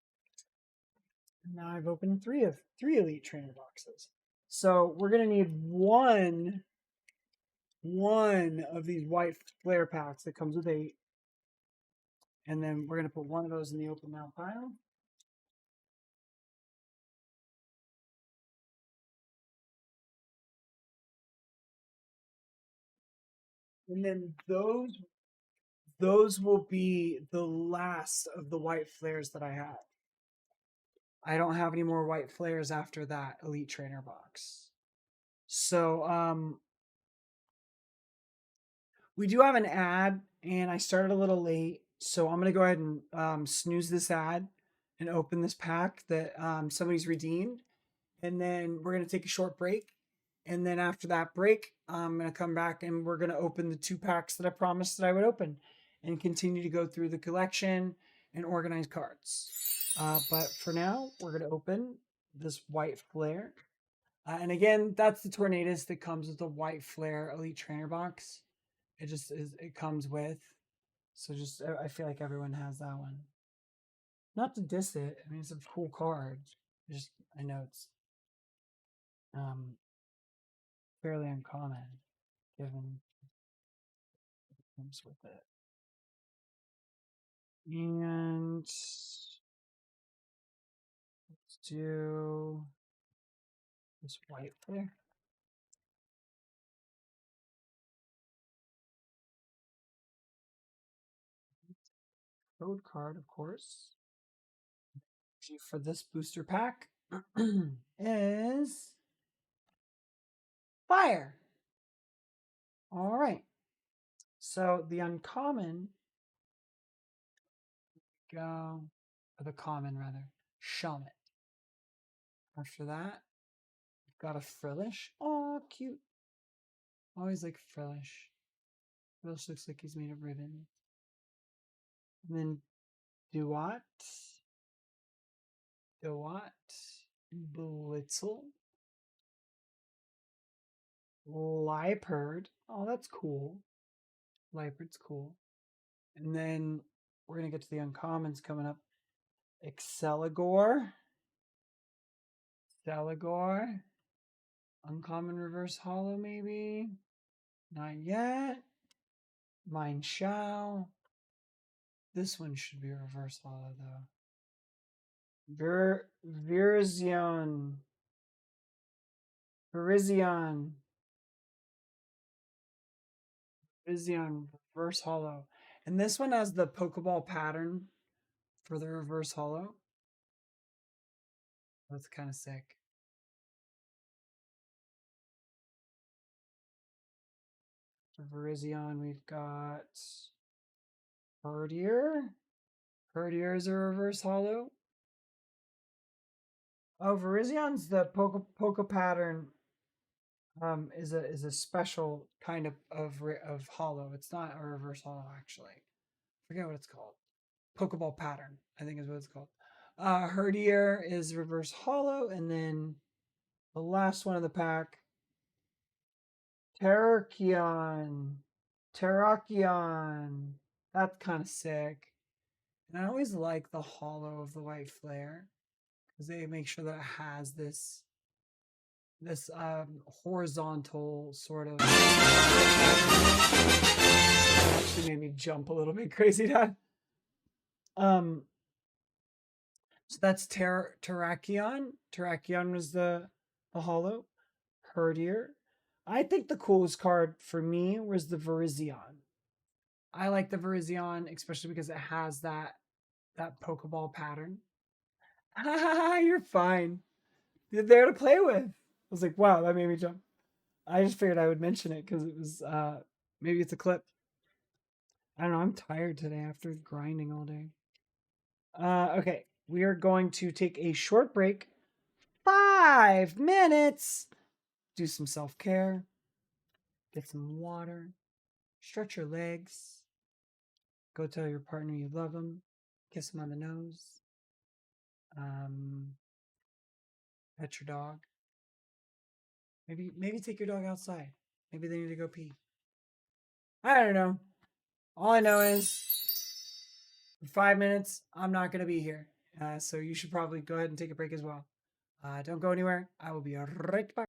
And now I've opened three elite trainer boxes. So we're gonna need one of these white flare packs that comes with 8. And then we're gonna put one of those in the open now pile. And then those will be the last of the white flares that I have. I don't have any more white flares after that Elite Trainer box. So we do have an ad, and I started a little late, so I'm gonna go ahead and snooze this ad and open this pack that somebody's redeemed, and then we're gonna take a short break, and then after that break, I'm gonna come back and we're gonna open the 2 packs that I promised that I would open, and continue to go through the collection and organize cards. But for now, we're gonna open this white flare. And again, that's the Tornadus that comes with the white flare Elite Trainer box. It just is. It comes with. So just I feel like everyone has that one. Not to diss it. I mean, it's a cool card. Just I know it's um fairly uncommon given it comes with it. And let's do this white flare. Code card, of course. For this booster pack is fire. All right. So the uncommon go, or the common rather, Shelmet. After that, we've got a Frillish. Oh, cute. Always like Frillish. Frillish looks like he's made of ribbon. And then Duat, Blitzel, Liepard. Oh, that's cool. Liepard's cool. And then we're going to get to the uncommons coming up. Exceligor. Uncommon reverse hollow, maybe. Not yet. Mine Shao. This one should be a reverse hollow, though. Virizion. Virizion. Virizion reverse hollow. And this one has the Pokeball pattern for the reverse hollow. That's kind of sick. For Virizion, we've got Herdier. Herdier is a reverse hollow. Oh, Virizion's the Poke pattern is a special kind of hollow. It's not a reverse hollow actually. I forget what it's called. Pokeball pattern, I think is what it's called. Herdier is reverse hollow, and then the last one of the pack, Terrakion. Terrakion. That's kind of sick. And I always like the hollow of the white flare because they make sure that it has this horizontal sort of actually made me jump a little bit crazy, Dad. So that's Terrakion. Terrakion was the hollow. Herdier. I think the coolest card for me was the Virizion. I like the Virizion, especially because it has that Pokeball pattern. You're fine. You're there to play with. I was like, wow, that made me jump. I just figured I would mention it because it was maybe it's a clip. I don't know. I'm tired today after grinding all day. Okay, we are going to take a short break. 5 minutes. Do some self care. Get some water. Stretch your legs. Go tell your partner you love them. Kiss them on the nose. Um, pet your dog. Maybe take your dog outside. Maybe they need to go pee. I don't know. All I know is for 5 minutes, I'm not going to be here. So you should probably go ahead and take a break as well. Don't go anywhere. I will be right back.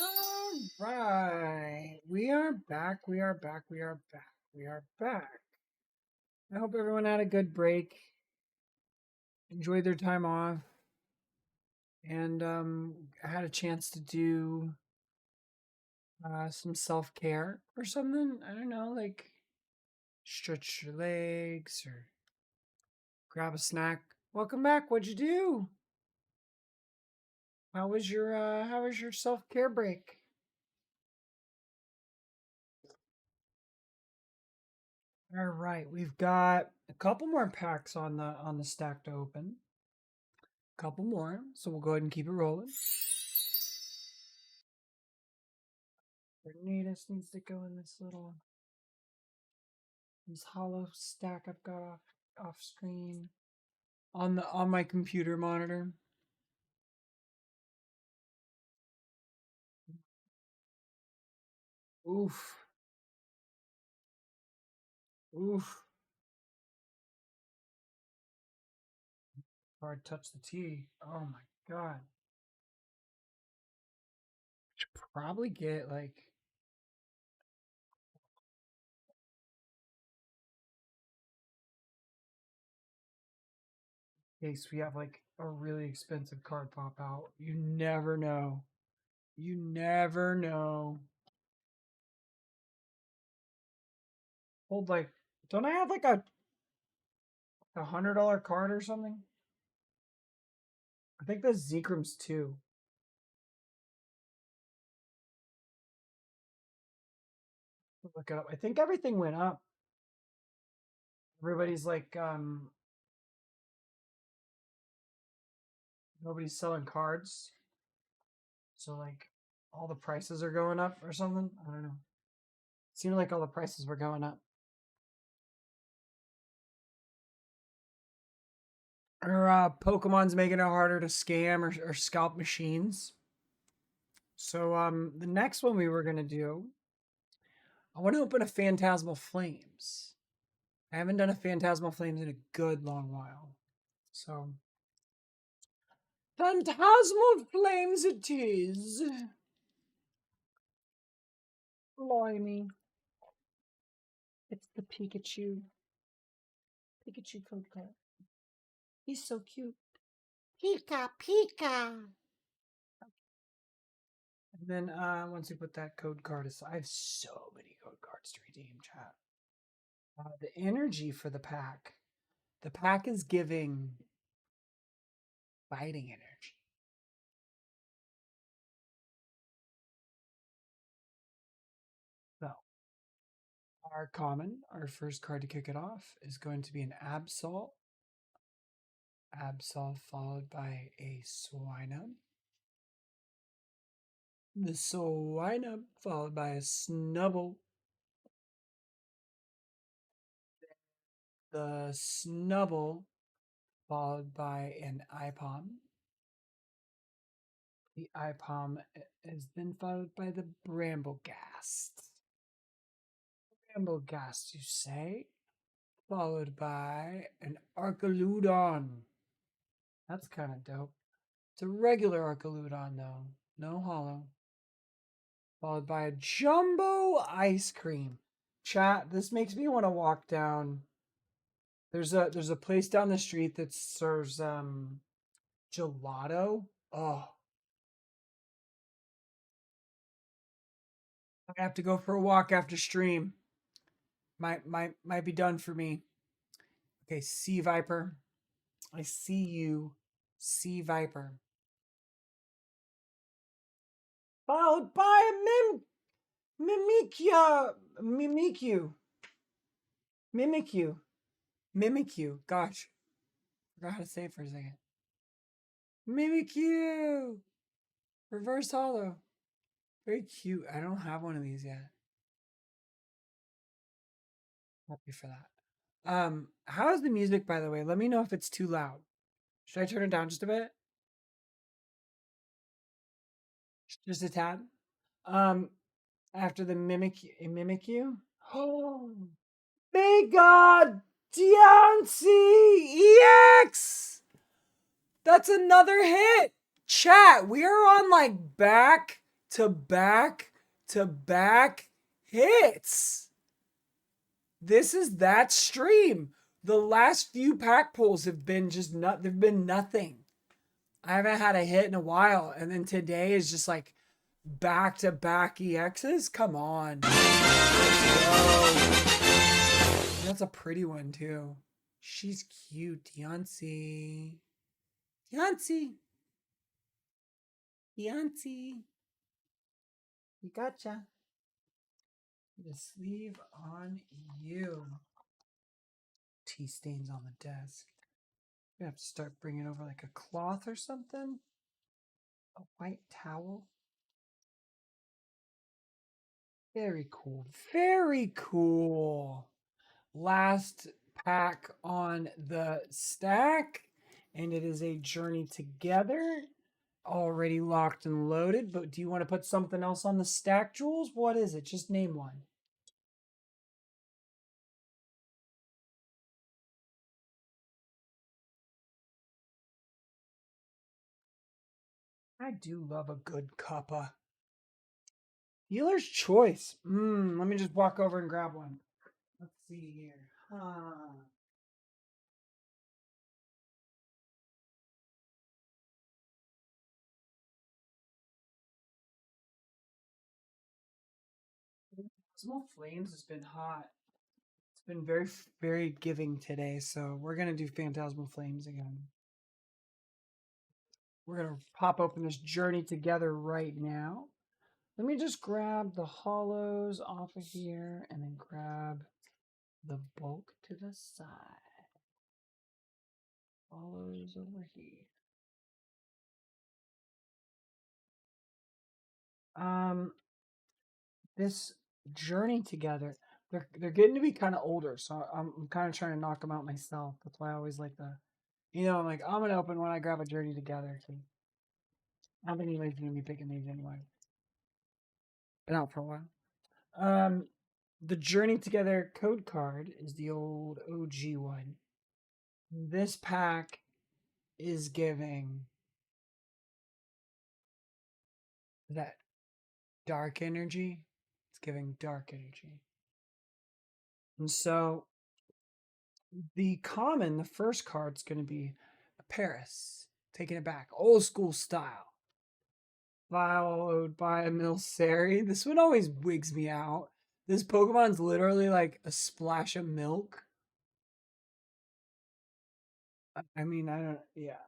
All right. We are back. We are back. We are back. We are back. I hope everyone had a good break, enjoyed their time off, and had a chance to do some self care or something. I don't know, like stretch your legs or grab a snack. Welcome back. What'd you do? How was your self care break? All right, we've got a couple more packs on the stack to open. A couple more, so we'll go ahead and keep it rolling. Tornadoes needs to go in this hollow stack I've got off screen on my computer monitor. Oof. Oof. Hard touch the T. Oh my god. Should probably get like in case we have like a really expensive card pop out. You never know. You never know. Hold like don't I have like a $100 card or something? I think that's Zekrum's too. Look it up. I think everything went up. Everybody's like nobody's selling cards. So like all the prices are going up or something. I don't know. It seemed like all the prices were going up. Or Pokemon's making it harder to scam or scalp machines. So the next one we were gonna do, I want to open a Phantasmal Flames. I haven't done a Phantasmal Flames in a good long while. So Phantasmal Flames it is. Blimey. It's the Pikachu. Pikachu code card. He's so cute. Pika Pika. And then once we put that code card aside, I have so many code cards to redeem, chat. The energy for the pack. The pack is giving fighting energy. So, our common, our first card to kick it off, is going to be an Absol. Absol followed by a Swinub. The Swinub followed by a Snubble. The Snubble followed by an Ipom. The Ipom is then followed by the Bramblegast. Bramblegast, you say? Followed by an Archaludon. That's kind of dope. It's a regular Archaludon, though. No hollow. Followed by a Jumbo Ice Cream. Chat, this makes me want to walk down. There's a place down the street that serves gelato. Oh, I have to go for a walk after stream. Might be done for me. Okay, Sea Viper. I see you, Sea Viper. Followed by a Mimikyu. Mimikyu. Gosh, forgot how to say it for a second. Mimikyu. Reverse Hollow. Very cute. I don't have one of these yet. Happy for that. How is the music, by the way? Let me know if it's too loud. Should I turn it down just a bit? Just a tad? Um, after the mimic you? Oh, Mega Deontay EX! That's another hit! Chat, we are on like back to back to back hits. This is that stream. The last few pack pulls have been just not, they've been nothing. I haven't had a hit in a while. And then today is just like back to back EXs. Come on. Let's go. That's a pretty one too. She's cute. Yancey. Yancey. Yancey. You gotcha. The sleeve on you. Tea stains on the desk. We have to start bringing over like a cloth or something. A white towel. Very cool. Very cool. Last pack on the stack. And it is a journey together. Already locked and loaded. But do you want to put something else on the stack, Jules? What is it? Just name one. I do love a good cuppa. Dealer's choice. Let me just walk over and grab one. Let's see here. Small Flames has been hot. It's been very, very giving today, so we're gonna do Phantasmal Flames again. We're gonna pop open this journey together right now. Let me just grab the hollows off of here and then grab the bulk to the side. Hollows over here. This journey together, they're getting to be kind of older, so I'm kind of trying to knock them out myself. That's why I always like the, I'm like, I'm gonna open when I grab a journey together. So I don't think anybody's gonna be picking these anyway. Been out for a while. The journey together code card is the old OG one. This pack is giving that dark energy. It's giving dark energy. And so the common, the first card's going to be a Paris, taking it back, old school style. Followed by a Milcery. This one always wigs me out. This Pokemon's literally like a splash of milk. I mean, I don't, yeah,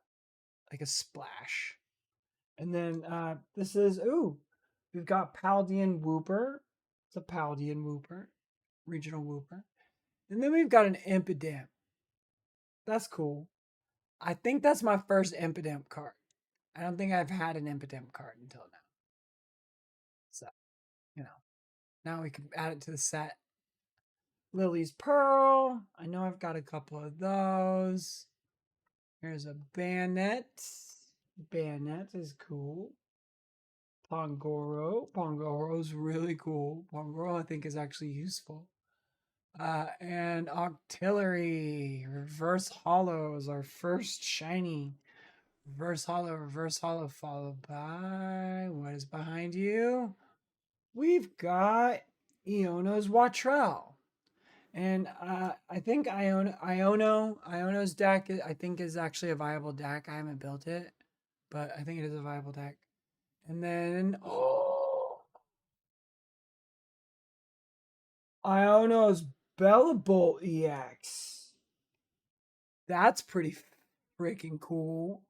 like a splash. And then this is, we've got Paldean Wooper. It's a Paldean Wooper, regional Wooper. And then we've got an Impidimp. That's cool. I think that's my first Impidimp card. I don't think I've had an Impidimp card until now. So, you know, now we can add it to the set. Lily's Pearl. I know I've got a couple of those. Here's a Bayonet. Bayonet is cool. Pongoro. Pongoro's really cool. Pongoro, I think, is actually useful. And Octillery. Reverse Hollow is our first shiny. Reverse Hollow, followed by what is behind you? We've got Iono's Wattrell. And I think Iono's deck, I think, is actually a viable deck. I haven't built it, but I think it is a viable deck. And then, Iono's Bellabolt EX. That's pretty freaking cool.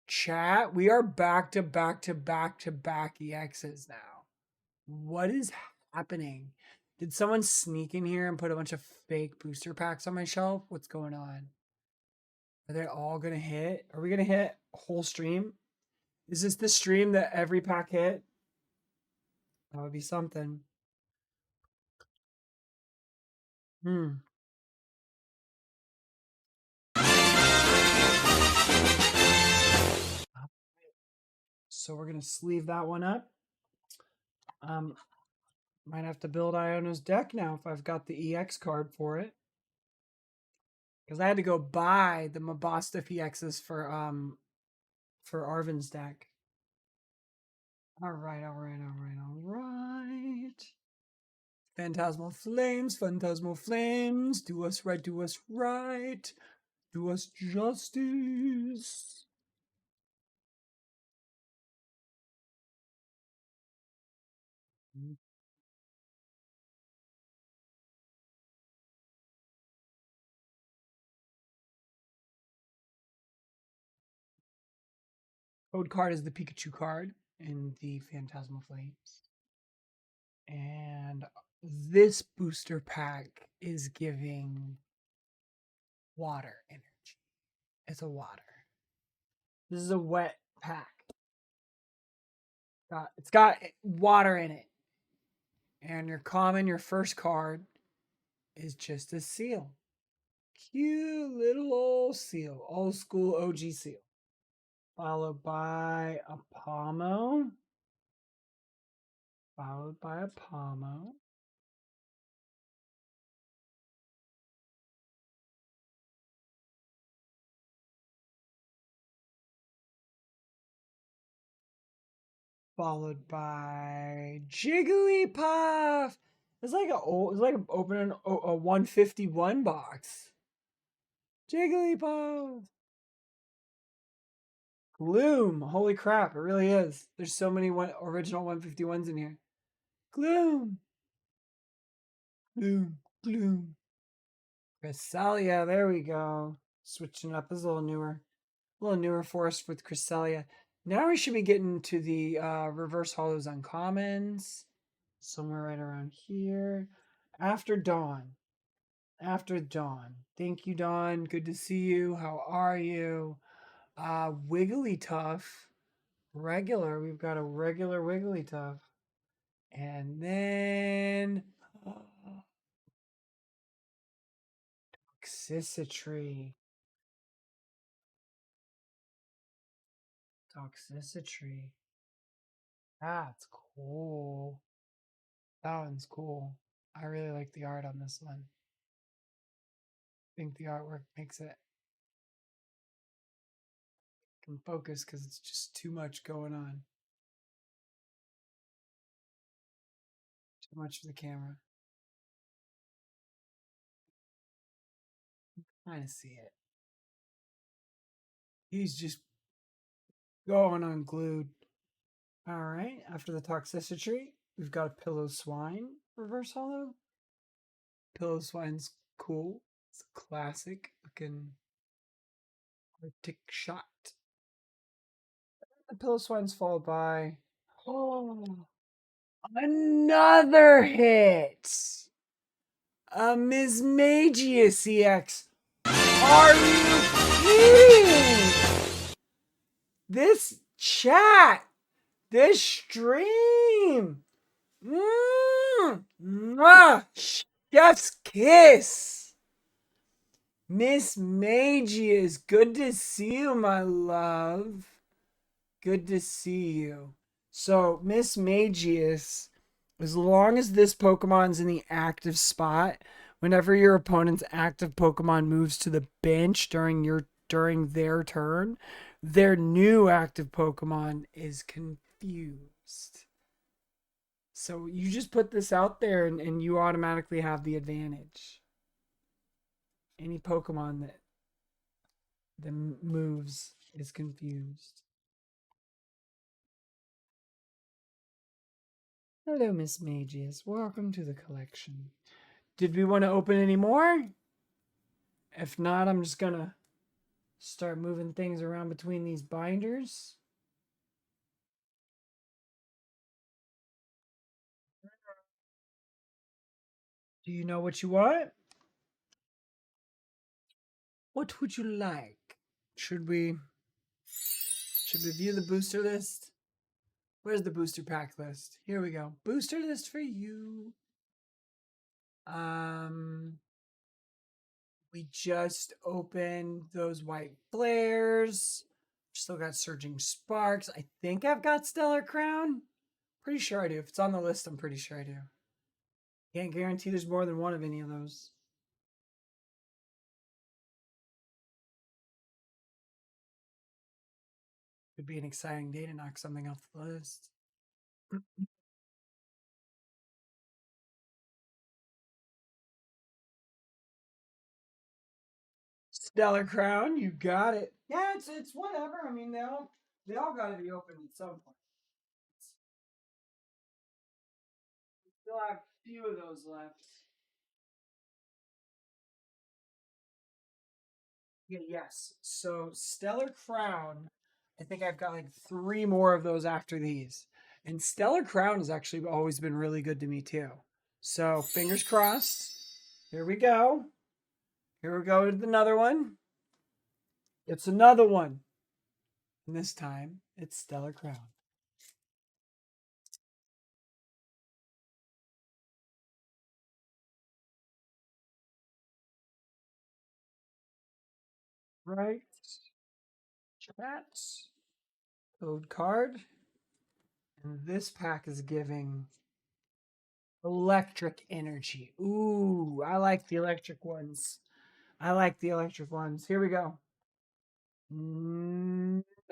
Chat, we are back to back to back to back EXs now. What is happening? Did someone sneak in here and put a bunch of fake booster packs on my shelf? What's going on? Are they all gonna hit? Are we gonna hit a whole stream? Is this the stream that every pack hit? That would be something. So we're gonna sleeve that one up. Might have to build Iono's deck now if I've got the EX card for it. Because I had to go buy the Mabasta EXs for Arvin's deck. All right, all right, all right, all right. Phantasmal flames, do us right, do us right, do us justice. Code card is the Pikachu card in the Phantasmal Flames. And this booster pack is giving water energy. It's a water. This is a wet pack. It's got water in it. And your common, your first card is just a seal. Cute little old seal. Old school OG seal. Followed by a Pomo. Followed by a Pomo. Followed by Jigglypuff. It's like opening a 151 box. Jigglypuff. Gloom. Holy crap, it really is. There's so many original 151s in here. Gloom. Gloom. Gloom. Cresselia, there we go. Switching up. This is a little newer. A little newer for us with Cresselia. Now we should be getting to the reverse hollows uncommons. Somewhere right around here. After Dawn. After Dawn. Thank you, Dawn. Good to see you. How are you? Wigglytuff. Regular. We've got a regular Wigglytuff. And then Toxicity. Toxicity. That's cool. That one's cool. I really like the art on this one. I think the artwork makes it can focus because it's just too much going on. Too much for the camera. Kind of see it. He's just going unglued. All right. After the Toxicity, we've got a Pillow-Swine reverse hollow. Pillow-Swine's cool. It's a classic looking Arctic shot. The Pillow-Swine's followed by another hit. A Mismagius EX. Are you kidding? This chat, this stream. Mwah! Chef's kiss. Mismagius, good to see you, my love. Good to see you. So, Mismagius, as long as this Pokemon's in the active spot, whenever your opponent's active Pokemon moves to the bench during their turn, their new active Pokemon is confused. So you just put this out there and you automatically have the advantage. Any Pokemon that moves is confused. Hello, Mismagius. Welcome to the collection. Did we want to open any more? If not, I'm just going to start moving things around between these binders. Do you know what you want? What would you like? Should we view the booster list? Where's the booster pack list? Here we go. Booster list for you. We just opened those white flares. Still got Surging Sparks. I think I've got Stellar Crown. Pretty sure I do. If it's on the list, I'm pretty sure I do. Can't guarantee there's more than one of any of those. Could be an exciting day to knock something off the list. Stellar Crown, you got it. Yeah, it's whatever. I mean, they all got to be open at some point. Still have a few of those left. Yeah, yes. So Stellar Crown, I think I've got like three more of those after these. And Stellar Crown has actually always been really good to me too. So fingers crossed. Here we go. Here we go with another one. It's another one. And this time it's Stellar Crown. Right. Chat. Code card. And this pack is giving electric energy. Ooh, I like the electric ones. I like the electric ones. Here we go.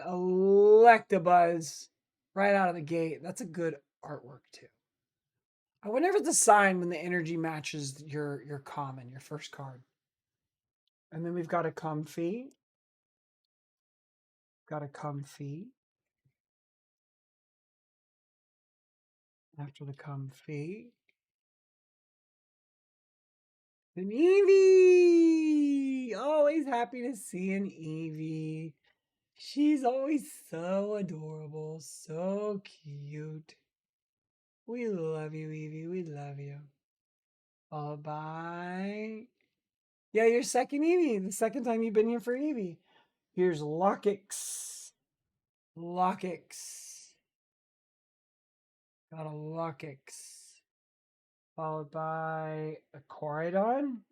Electabuzz right out of the gate. That's a good artwork too. I wonder if it's a sign when the energy matches your common, your first card. And then we've got a comfy. Got a comfy. After the comfy. An Eevee! Always happy to see an Eevee. She's always so adorable, so cute. We love you, Eevee. We love you. Followed by. Yeah, your second Eevee. The second time you've been here for Eevee. Here's Lockix. Lockix. Got a Lockix. Followed by a Coridon.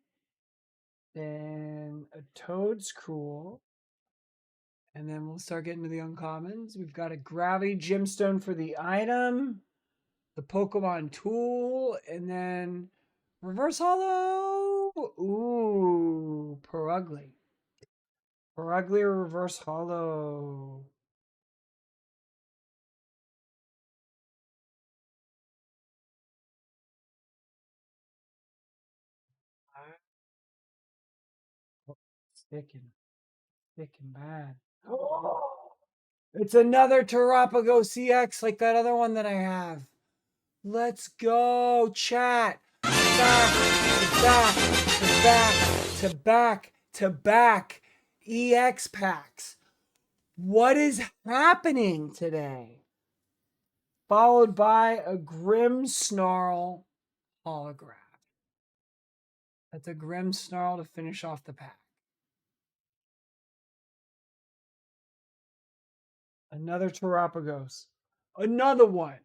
Then a Toad's Cruel. And then we'll start getting to the uncommons. We've got a Gravity Gemstone for the item, the Pokemon tool, and then Reverse Hollow. Ooh, Perugly. Perugly or Reverse Hollow. Sticking, sticking bad. It's another Tarapago CX like that other one that I have. Let's go, chat. Back, to back, to back, to back, to back. EX packs. What is happening today? Followed by a Grim Snarl holograph. That's a Grim Snarl to finish off the pack. Another Terapagos. Another one.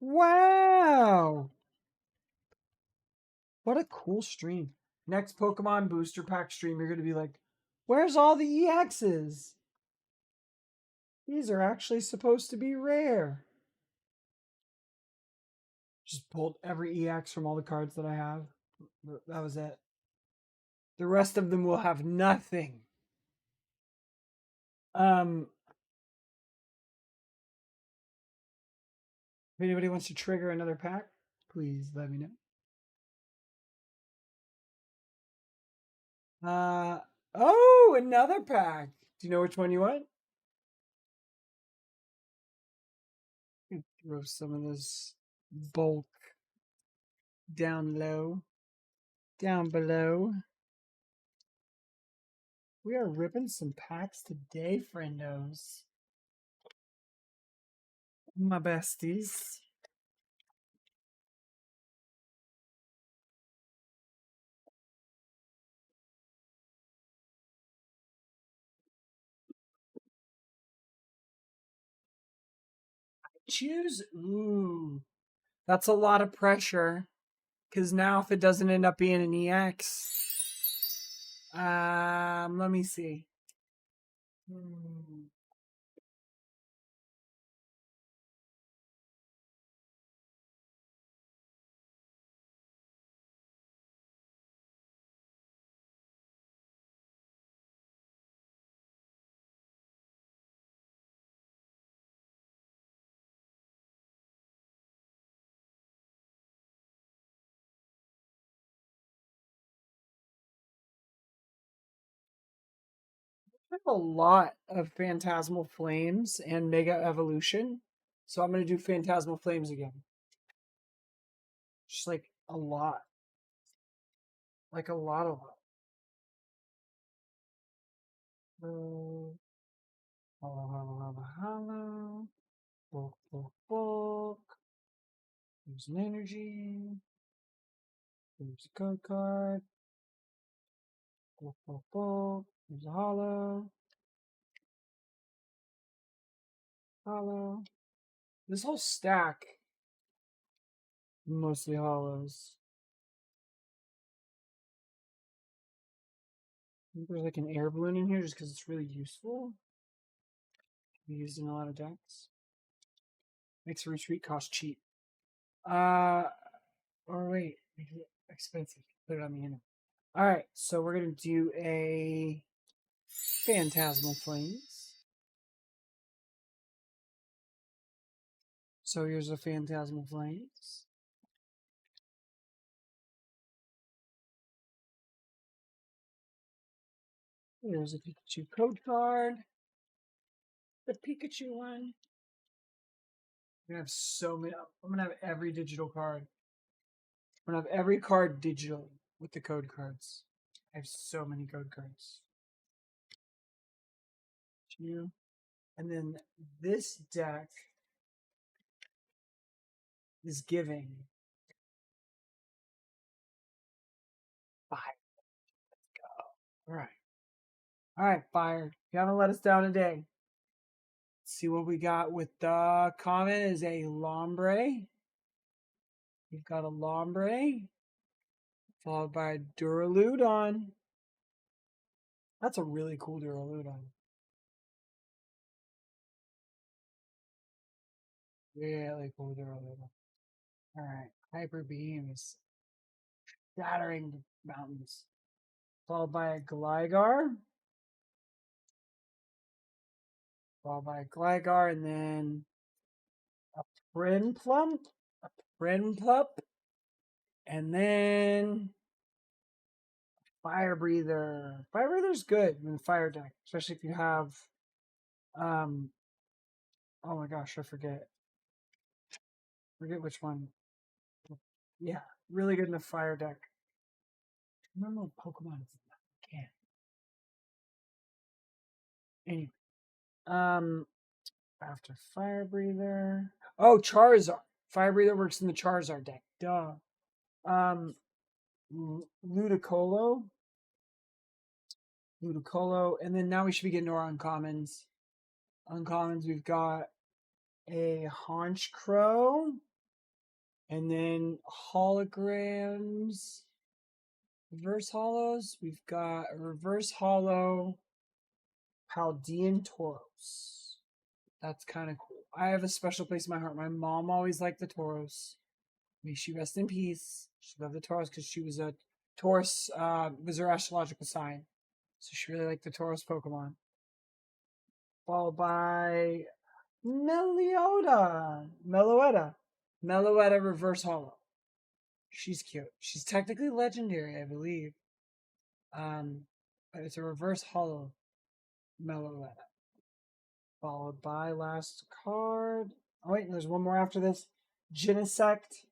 Wow. What a cool stream. Next Pokemon booster pack stream, you're going to be like, where's all the EXs? These are actually supposed to be rare. Just pulled every EX from all the cards that I have. That was it. The rest of them will have nothing. If anybody wants to trigger another pack, please let me know. Oh, another pack. Do you know which one you want? Throw some of this bulk down low, down below. We are ripping some packs today, friendos. My besties. Choose. Ooh, that's a lot of pressure. Because now if it doesn't end up being an EX, let me see. Hmm. I have a lot of Phantasmal Flames and Mega Evolution. So I'm going to do Phantasmal Flames again. Just like a lot. Like a lot of them. Hello, hello, hello, hello. Bulk, bulk, bulk. There's an energy. There's a code card. Bulk, bulk, bulk. There's a hollow. Hollow. This whole stack, mostly hollows. I think there's like an air balloon in here just because it's really useful. Can be used in a lot of decks. Makes a retreat cost cheap. Or wait, make it expensive. Put it on the end. Alright, so we're gonna do a Phantasmal Flames. So here's a Phantasmal Flames. There's a Pikachu code card. The Pikachu one. I'm gonna have so many. I'm gonna have every digital card. I'm gonna have every card digital with the code cards. I have so many code cards. Two. And then this deck is giving 5. Alright. Alright, Fire. You haven't let us down today. Let's see what we got with the common is a Lombre. We've got a Lombre. Followed by a Duraludon. That's a really cool Duraludon. Really cool Duraludon. Alright. Hyper Beam is shattering the mountains. Followed by a Gligar. Followed by a Gligar and then a Prinplup. A Prinplup. And then Fire Breather. Fire Breather's good in the fire deck, especially if you have oh my gosh, I forget. Forget which one. Yeah, really good in the fire deck. I remember what Pokemon is in that. I can't. Anyway. After Fire Breather. Oh, Charizard. Fire Breather works in the Charizard deck. Duh. Um Ludicolo. Ludicolo. And then now we should be getting to our uncommons. Uncommons, we've got a Haunch Crow. And then holograms. Reverse hollows. We've got a reverse hollow Paldean Tauros. That's kind of cool. I have a special place in my heart. My mom always liked the Tauros. May she rest in peace. She loved the Tauros because she was a Taurus, was her astrological sign. So she really liked the Tauros Pokemon. Followed by Meloetta Reverse Hollow. She's cute. She's technically legendary, I believe. But it's a reverse hollow Meloetta. Followed by last card. Oh wait, there's one more after this. Genesect.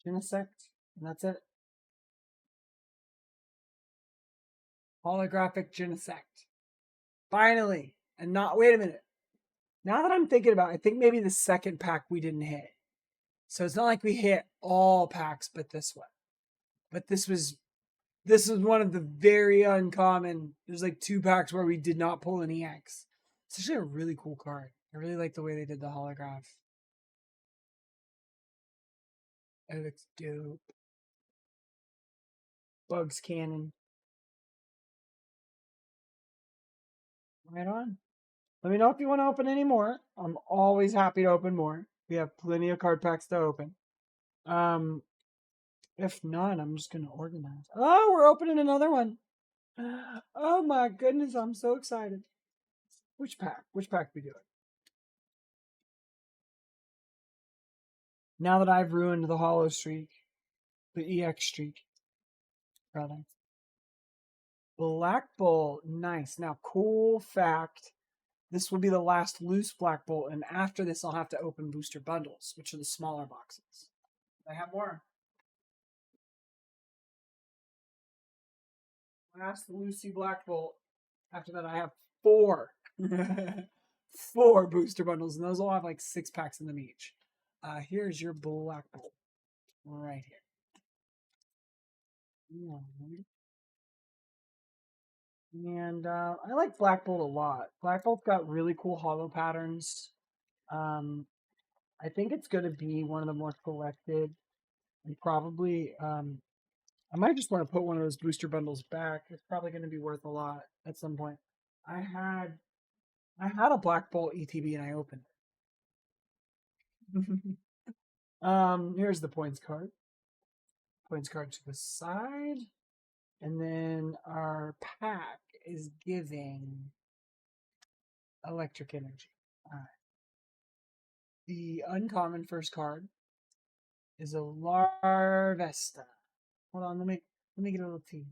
Genesect. And that's it. Holographic Genesect. Finally. And not, wait a minute. Now that I'm thinking about it, I think maybe the second pack we didn't hit. So it's not like we hit all packs but this one. But this was one of the very uncommon. There's like 2 packs where we did not pull an EX. It's actually a really cool card. I really like the way they did the holograph. It looks dope. Bugs Cannon. Right on. Let me know if you want to open any more. I'm always happy to open more. We have plenty of card packs to open. If not, I'm just gonna organize. Oh, we're opening another one. Oh my goodness, I'm so excited. Which pack? Which pack we doing? Now that I've ruined the hollow streak, the EX streak, rather. Black Bolt, nice. Now, cool fact. This will be the last loose Black Bolt, and after this, I'll have to open booster bundles, which are the smaller boxes. I have more. Last Lucy Black Bolt. After that, I have four. Four booster bundles, and those all have like 6 packs in them each. Here's your Black Bolt right here. And I like Black Bolt a lot. Black Bolt's got really cool hollow patterns. Um, I think it's going to be one of the more collected, and probably I might just want to put one of those booster bundles back. It's probably going to be worth a lot at some point. I had I had a Black Bolt ETB and I opened it. Here's the points card. Points card to the side. And then our pack is giving electric energy. All right. The uncommon first card is a Larvesta. Hold on, let me get a little tea.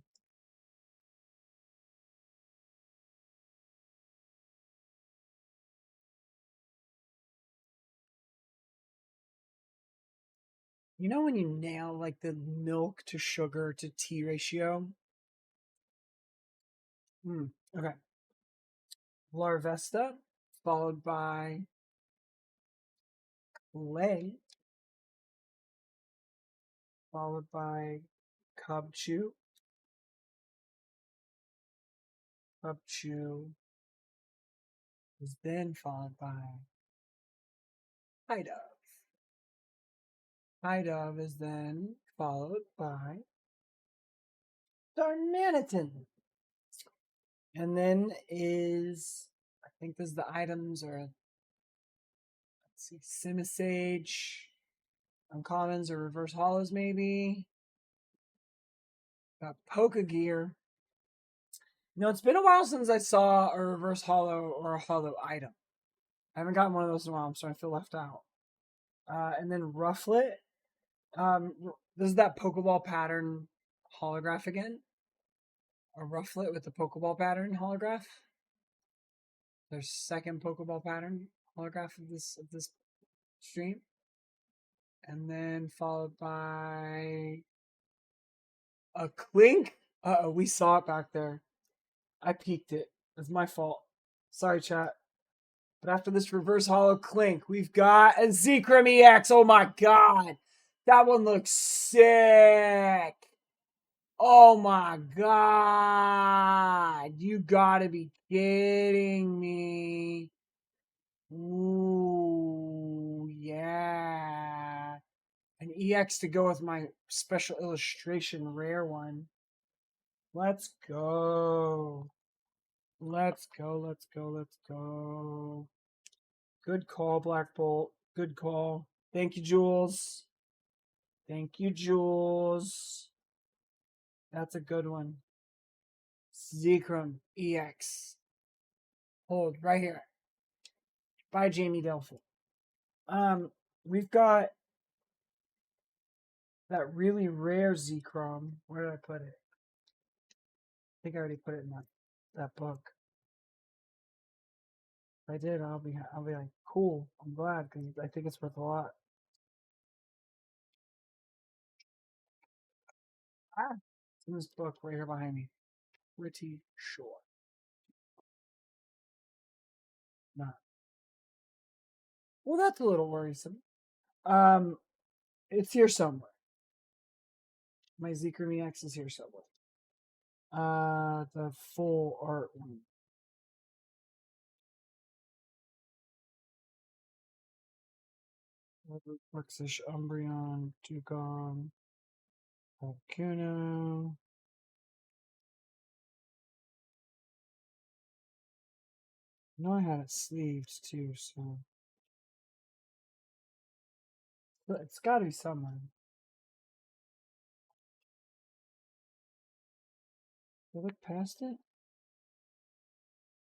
You know when you nail like the milk to sugar to tea ratio? Okay. Larvesta, followed by Clay, followed by Cubchew. Cubchew is then followed by High Dove. High Dove is then followed by Darmanitan. And then I think this is the items are, let's see, Simisage, uncommons or reverse hollows maybe. Got Pokegear. It's been a while since I saw a reverse hollow or a hollow item. I haven't gotten one of those in a while. I'm starting to feel left out. And then Rufflet. This is that Pokeball pattern holograph again. A Rufflet with the Pokeball pattern holograph. Their second Pokeball pattern holograph of this stream. And then followed by a Clink. Uh-oh, we saw it back there. I peeked it. It's my fault. Sorry, chat. But after this reverse hollow Clink, we've got a Zekrom EX. Oh my god. That one looks sick. Oh my god. You gotta be kidding me. Ooh, yeah. An EX to go with my special illustration rare one. Let's go. Let's go, let's go, let's go. Good call, Black Bolt. Good call. Thank you, Jules. Thank you, Jules. That's a good one. Zekrom EX. Hold right here. By Jamie Delphi. We've got that really rare Zekrom. Where did I put it? I think I already put it in that book. If I did, I'll be like, cool. I'm glad because I think it's worth a lot. It's in this book right here behind me. Pretty sure. No. Well, that's a little worrisome. It's here somewhere. My Zekrom EX is here somewhere. The full art one. Lexish, Umbreon, Dugong, Volcano. I know I had it sleeves too, so but it's got to be somewhere. Did I look past it?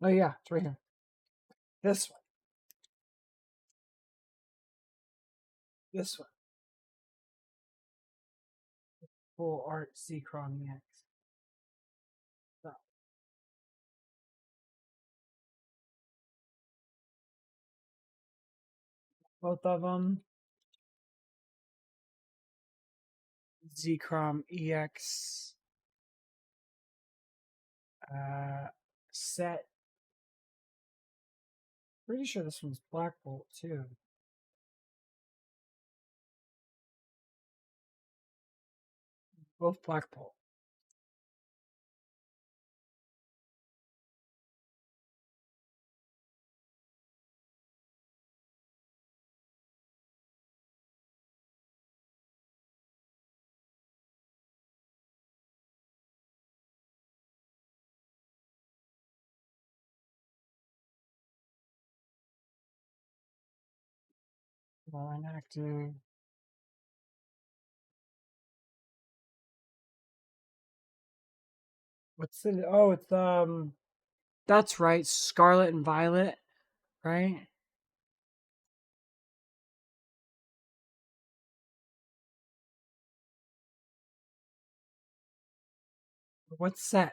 Oh yeah, it's right here. This one. This one. Full art Zekrom EX. So Both of them. Z-Crom EX uh, set. Pretty sure this one's Black Bolt too. Both Black Bolt. Inactive. What's it? Oh, it's That's right, Scarlet and Violet, right? What's set?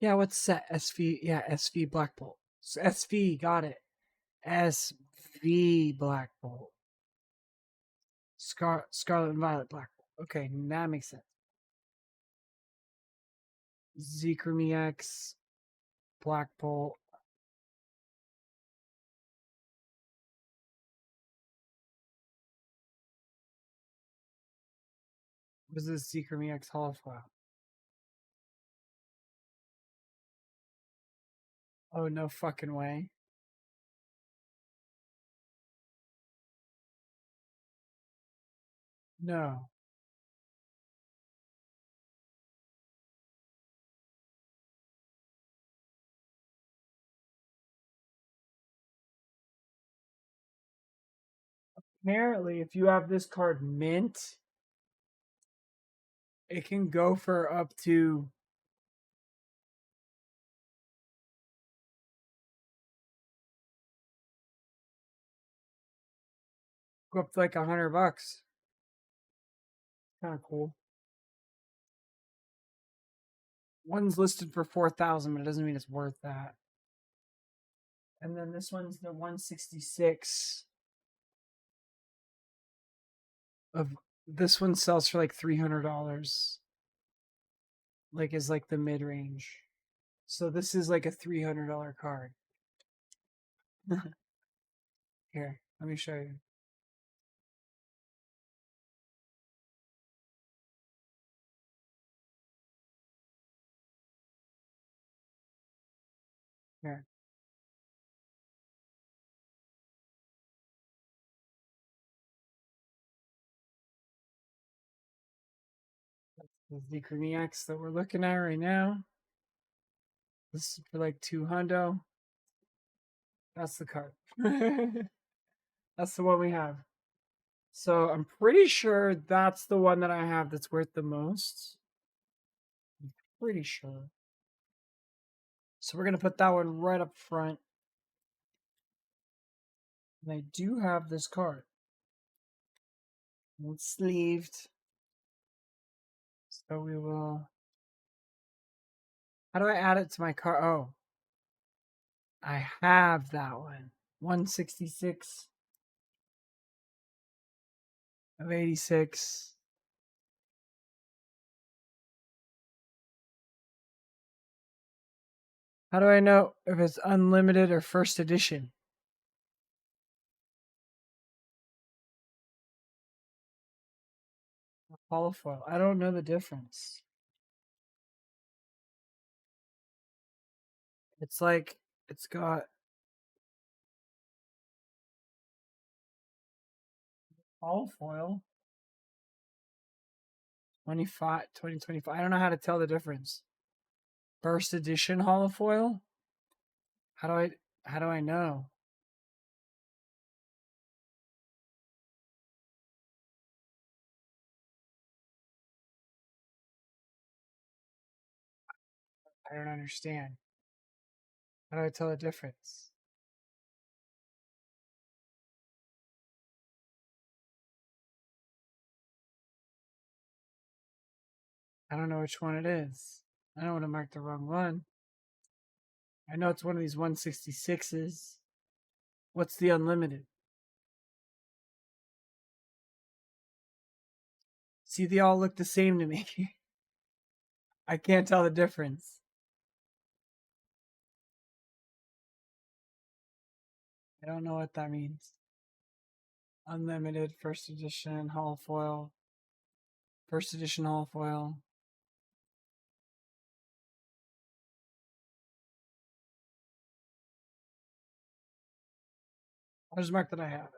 Yeah, what's set? SV. Yeah, SV Black Bolt. SV, got it. SV Black Bolt. Scarlet and Violet Black Bolt. Okay, that makes sense. Z-Crom EX Black Bolt. What is this Z-Crom EX holofoil? Oh, no fucking way. No. Apparently, if you have this card mint, it can go for up to like $100. Kind of cool. One's listed for 4,000, but it doesn't mean it's worth that. And then this one's the 166 of this one sells for like $300. Like is like the mid range. So this is like a $300 card. Here, let me show you. Here. That's the Z-Crom that we're looking at right now. This is for like 200. That's the card. That's the one we have. So I'm pretty sure that's the one that I have that's worth the most. I'm pretty sure. So we're gonna put that one right up front. And I do have this card. It's sleeved. So we will. How do I add it to my card? Oh, I have that one. 166 of 86. How do I know if it's unlimited or first edition? Holofoil. I don't know the difference. It's like it's got holofoil 25 2025. I don't know how to tell the difference. First edition holofoil? How do I know? I don't understand. How do I tell the difference? I don't know which one it is. I don't want to mark the wrong one. I know it's one of these 166s. What's the unlimited? See, they all look the same to me. I can't tell the difference. I don't know what that means. Unlimited, first edition, hall foil. First edition hall foil. I'll just mark that I have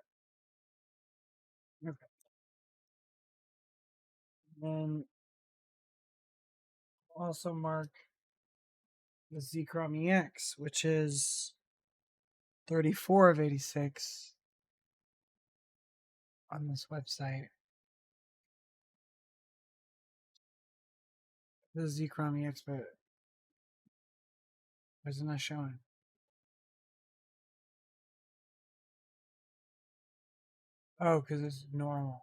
it. Okay. Then also mark the Z-Chrome EX, which is 34 of 86 on this website. The Z-Chrome EX, but why isn't that showing? Oh, because it's normal.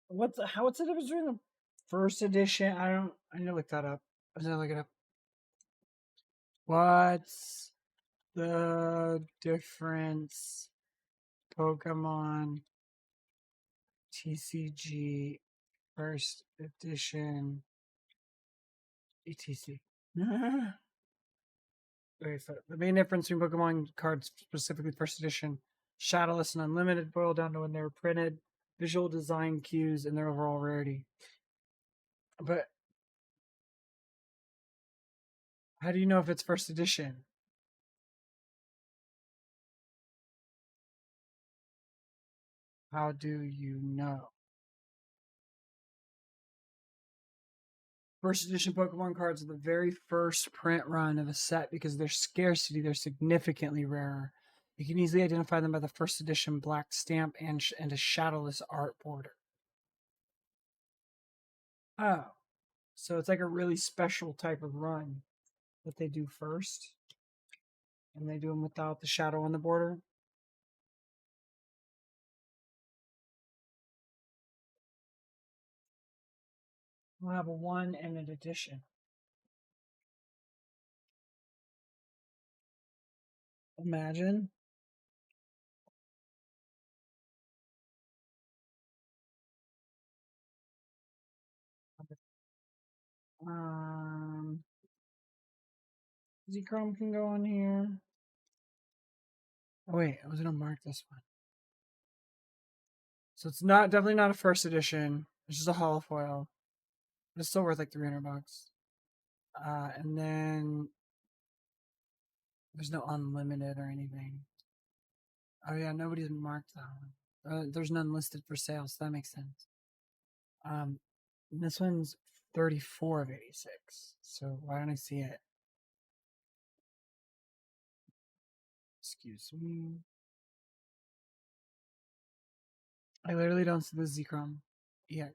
What's the difference between the first edition? I need to look that up. I need to look it up. What's the difference? Pokemon TCG first edition ETC. Okay, so the main difference between Pokemon cards, specifically first edition, Shadowless and Unlimited, boil down to when they were printed, visual design cues, and their overall rarity. But how do you know if it's first edition? How do you know? First edition Pokemon cards are the very first print run of a set because of their scarcity. They're significantly rarer. You can easily identify them by the first edition black stamp and a shadowless art border. Oh, so it's like a really special type of run that they do first, and they do them without the shadow on the border. We'll have a one and an edition. Imagine. Um, Z Chrome can go on here. Oh wait, I was gonna mark this one. So it's not definitely not a first edition. It's just a hollow foil. But it's still worth like 300 bucks. And then there's no unlimited or anything. Oh yeah, nobody's marked that one. There's none listed for sale, so that makes sense. This one's 34 of 86. So why don't I see it? Excuse me. I literally don't see the Z-Chrome EX.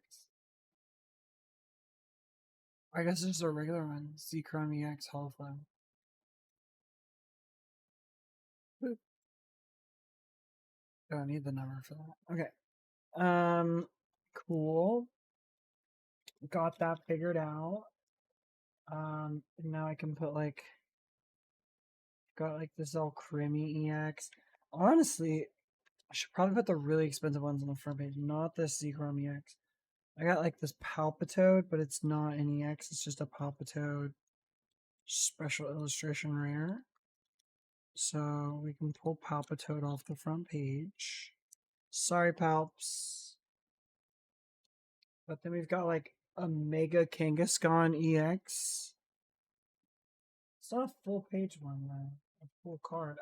I guess it's just a regular one. Z-Chrome EX Holoflow. Don't need the number for that. Okay. Cool. Got that figured out. And now I can put like got like this all creamy EX. Honestly, I should probably put the really expensive ones on the front page, not this Z-Chrome EX. I got like this Palpitoad, but it's not an EX, it's just a Palpitoad special illustration rare. So we can pull Palpitoad off the front page. Sorry, Palps. But then we've got like a Mega Kangaskhan EX. It's not a full page one though. A full card.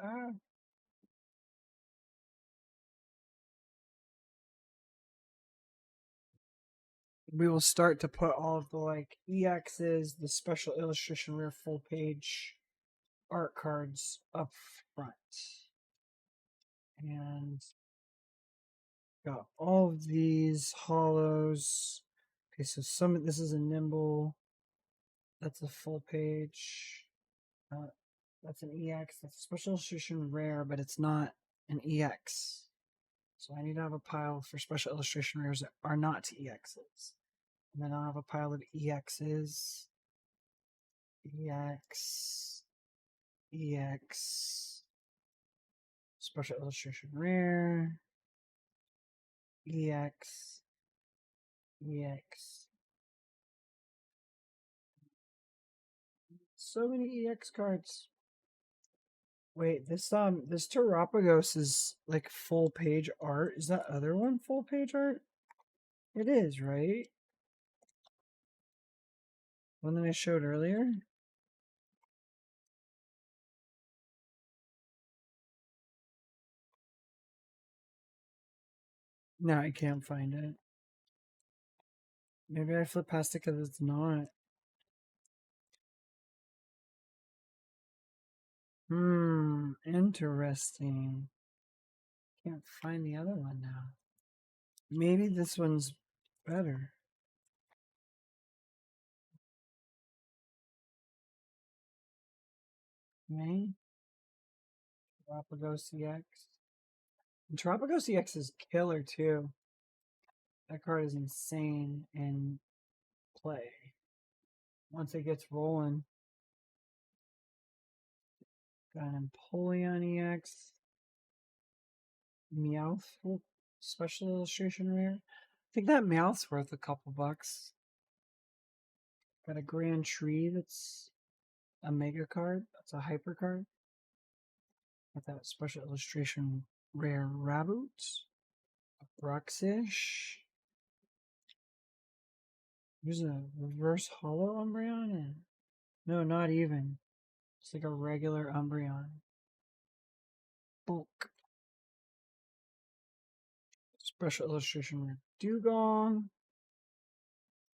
We will start to put all of the like EXs, the special illustration rare full page art cards up front. And got all of these hollows. Okay, so this is a nimble. That's a full page. Uh, that's an EX. That's a special illustration rare, but it's not an EX. So I need to have a pile for special illustration rares that are not EXs. And then I'll have a pile of EXs, EX, EX, special illustration rare, EX, EX. So many EX cards. Wait, this Terapagos is like full page art. Is that other one full page art? It is, right? One that I showed earlier? No, I can't find it. Maybe I flipped past it because it's not. Interesting. Can't find the other one now. Maybe this one's better. Okay. Tropico CX. And Tropico CX is killer too. That card is insane in play. Once it gets rolling. Got an Empoleon EX. Meowth special illustration rare. I think that Meowth's worth a couple bucks. Got a Grand Tree that's a mega card. That's a hyper card. Got that special illustration rare Raboot. A Bruxish. There's a reverse hollow Umbreon. And no, not even. It's like a regular Umbreon. Bulk. Special illustration rare Dugong.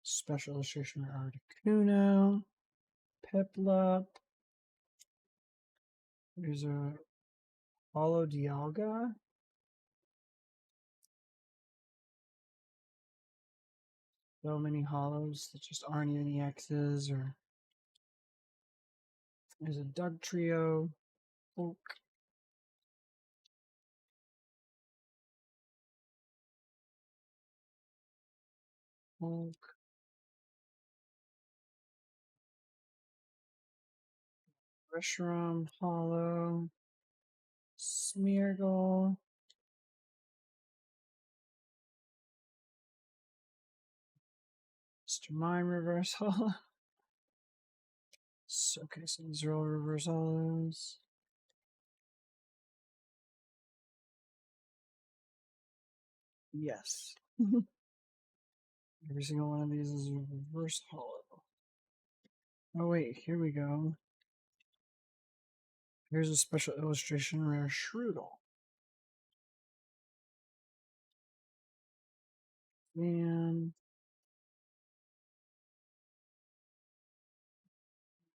Special illustration rare Articuno. Piplup. There's a Hollow Dialga. So many hollows that just aren't even EXs. Or there's a Doug Trio. Bulk. Bulk. Reshiram Hollow. Smeargle. Mr. Mime Reverse Hollow. Okay, so these are all reverse hollows. Yes. Every single one of these is a reverse hollow. Oh wait, here we go. Here's a special illustration rare Shroodle. And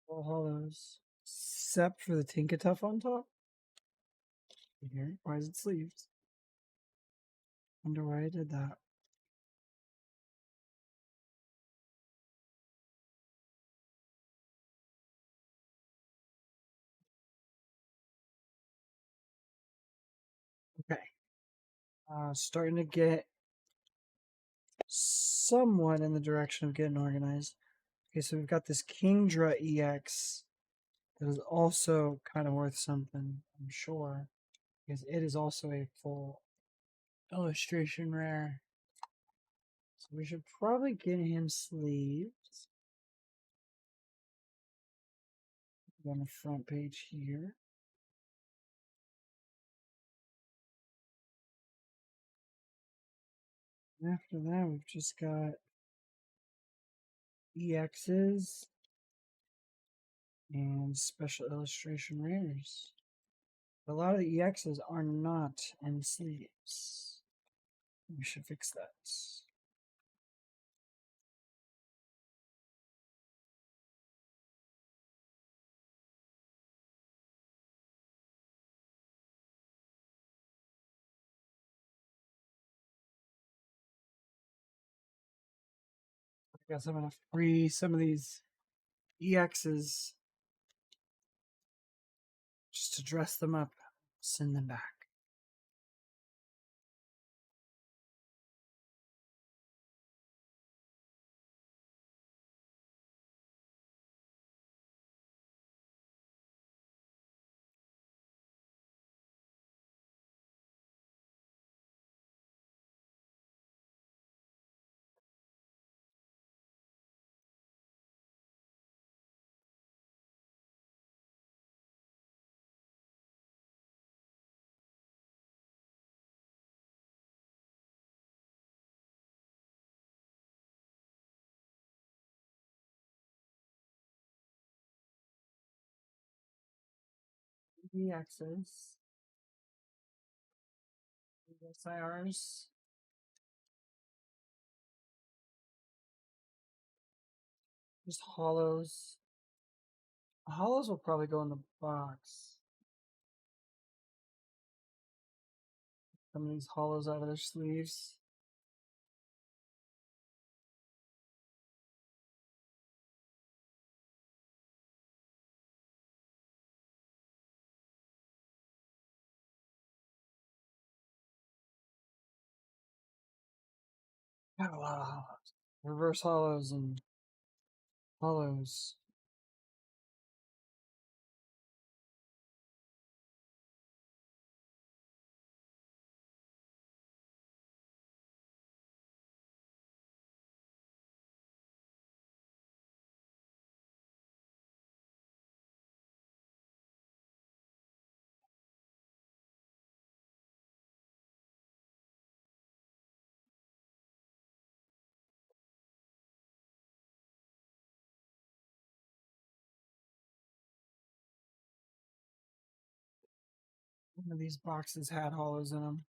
all hollows. Except for the Tinkatuff on top. Here, why is it sleeved? Wonder why I did that. Okay. Starting to get somewhat in the direction of getting organized. Okay, so we've got this Kingdra EX that is also kind of worth something, I'm sure, because it is also a full illustration rare. So we should probably get him sleeved. On the front page here. And after that, we've just got EXs and special illustration rares. A lot of the EXs are not in sleeves. We should fix that. I guess I'm gonna free some of these EXs just to dress them up, send them back. EXs, SIRs, just hollows. Hollows will probably go in the box. Some of these hollows out of their sleeves. Got a lot of hollows. Reverse hollows and hollows. One of these boxes had hollows in them.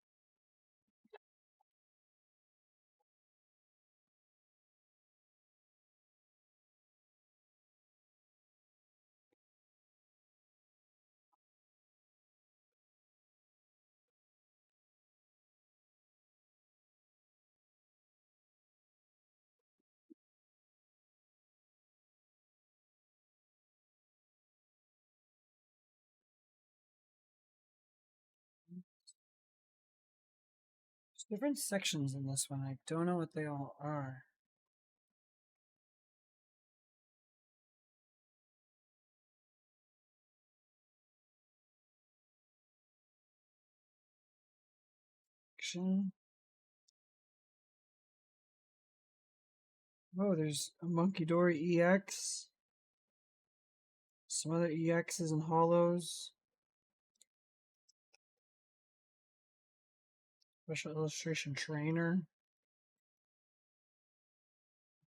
There's different sections in this one. I don't know what they all are. Section. Oh, there's a Monkey Dory EX. Some other EXs and hollows. Special illustration trainer.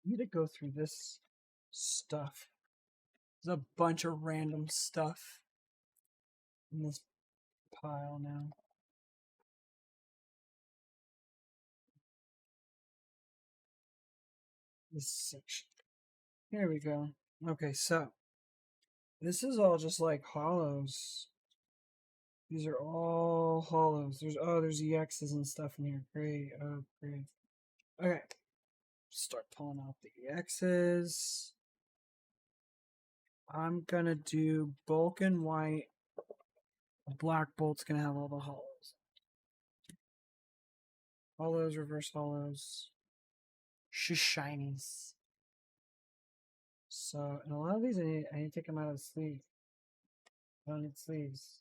I need to go through this stuff. There's a bunch of random stuff in this pile now. This section. Here we go. Okay, so this is all just like hollows. These are all hollows. There's EXs and stuff in here. Great. Oh, great. Okay. Start pulling out the EXs. I'm gonna do bulk and white. Black bolt's gonna have all the hollows. Hollows, reverse hollows. Shinies. So, and a lot of these I need to take them out of the sleeve. I don't need sleeves.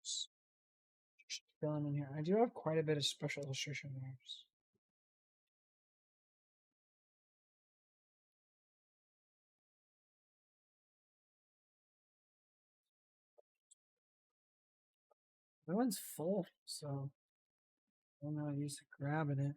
Just fill them in here. I do have quite a bit of special illustration marks. That one's full, so I don't know how to use to grabbing it.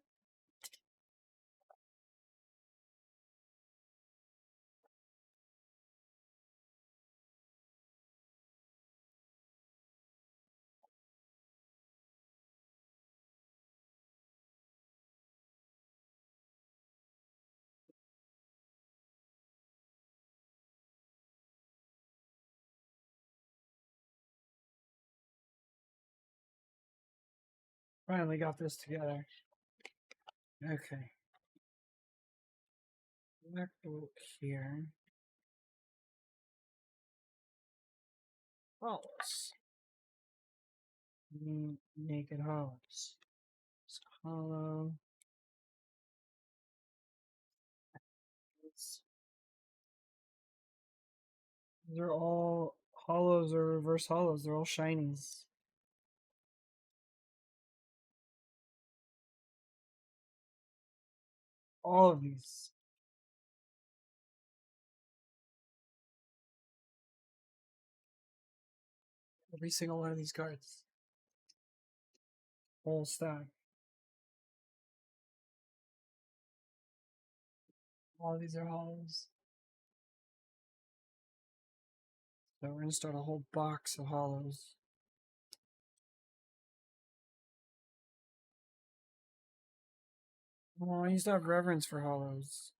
Finally got this together. Okay. Black bolt here. Hollows. Naked hollows. It's hollow. These are all hollows or reverse hollows. They're all shinies. All of these. Every single one of these cards. Whole stack. All of these are hollows. So we're gonna start a whole box of hollows. Oh, I used to have reverence for hollows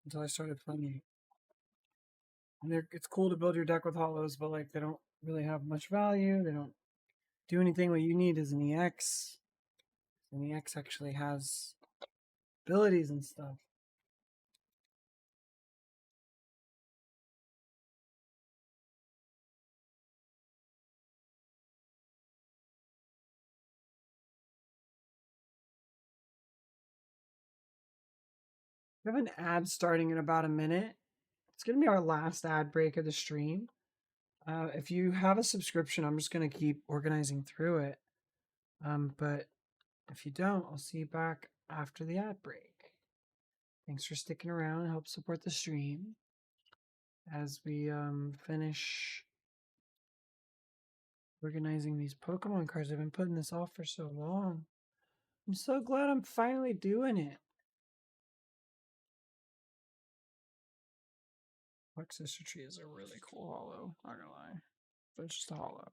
until I started playing. And it's cool to build your deck with hollows, but like they don't really have much value. They don't do anything. What you need is an EX. And the EX actually has abilities and stuff. We have an ad starting in about a minute. It's going to be our last ad break of the stream. If you have a subscription, I'm just going to keep organizing through it. But if you don't, I'll see you back after the ad break. Thanks for sticking around and help support the stream as we finish organizing these Pokemon cards. I've been putting this off for so long. I'm so glad I'm finally doing it. Sister Tree is a really cool hollow, not gonna lie. But it's just a hollow.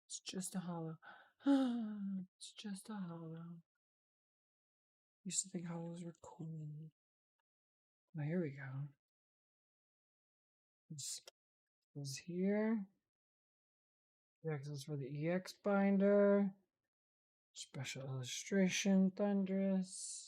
It's just a hollow. It's just a hollow. Used to think hollows were cool. Now here we go. This is here. The X is for the EX binder. Special illustration, Thunderous.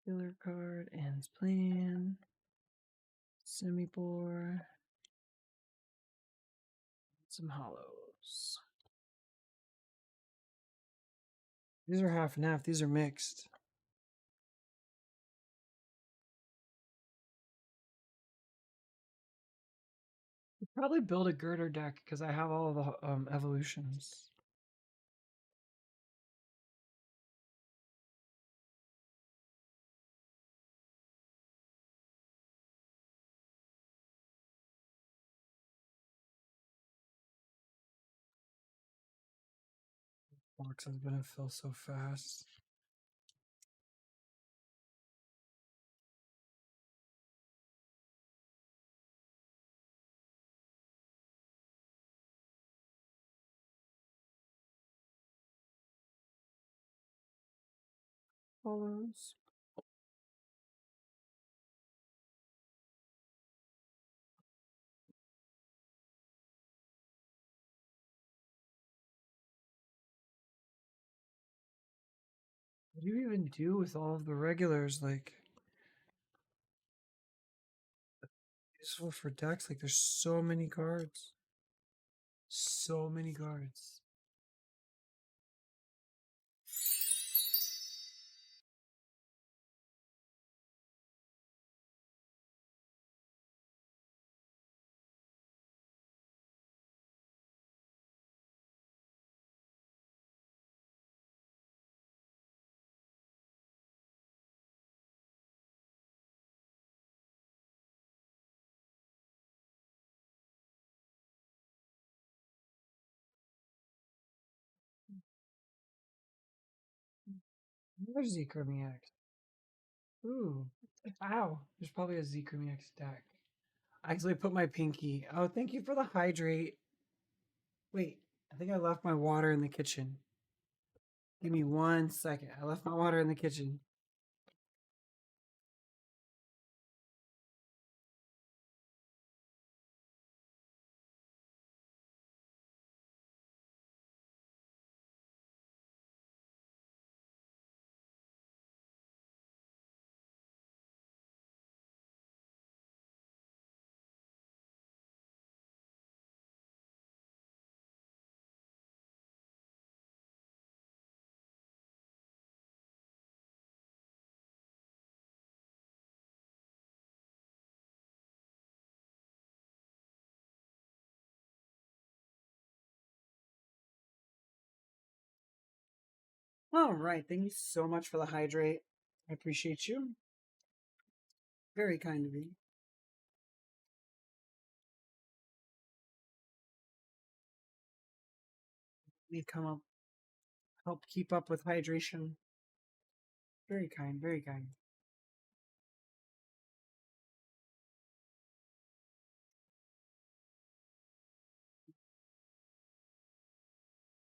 Filler card, ends plan. Semi-bore. Some hollows. These are half and half. These are mixed. I'd probably build a girder deck because I have all the evolutions. Box is gonna fill so fast. Follows. What do you even do with all of the regulars? Like, useful for decks? Like, there's so many cards. So many cards. There's X. Ooh. Ow. There's probably a X deck. I actually put my pinky. Oh, thank you for the hydrate. Wait, I think I left my water in the kitchen. Give me 1 second. I left my water in the kitchen. All right. Thank you so much for the hydrate. I appreciate you. Very kind of you. Me come up, help keep up with hydration. Very kind, very kind.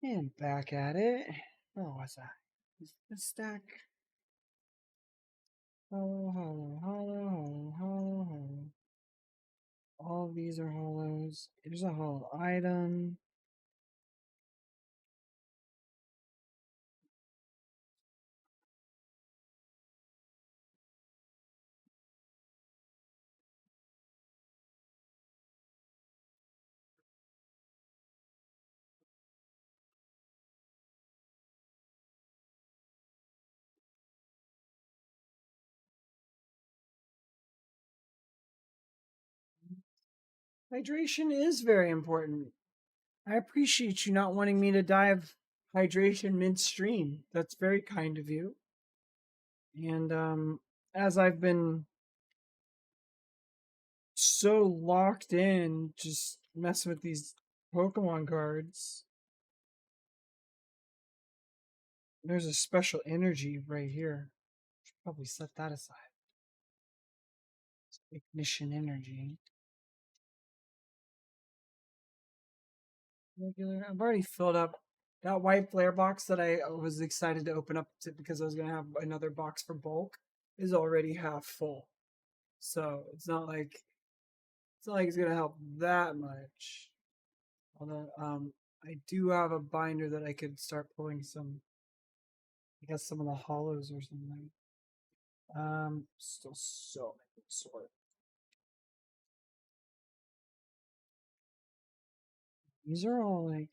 And back at it. Where was that? Is this stack? Hollow, hollow, hollow, hollow, hollow, hollow. All of these are hollows. Here's a hollow item. Hydration is very important. I appreciate you not wanting me to die of hydration midstream. That's very kind of you. And as I've been so locked in, just messing with these Pokemon cards, there's a special energy right here. Should probably set that aside. Ignition energy. Regular. I've already filled up that white flare box that I was excited to open up because I was gonna have another box for bulk is already half full. So it's not like it's gonna help that much. Although I do have a binder that I could start pulling some, I guess some of the hollows or something. Still so many to sort. These are all like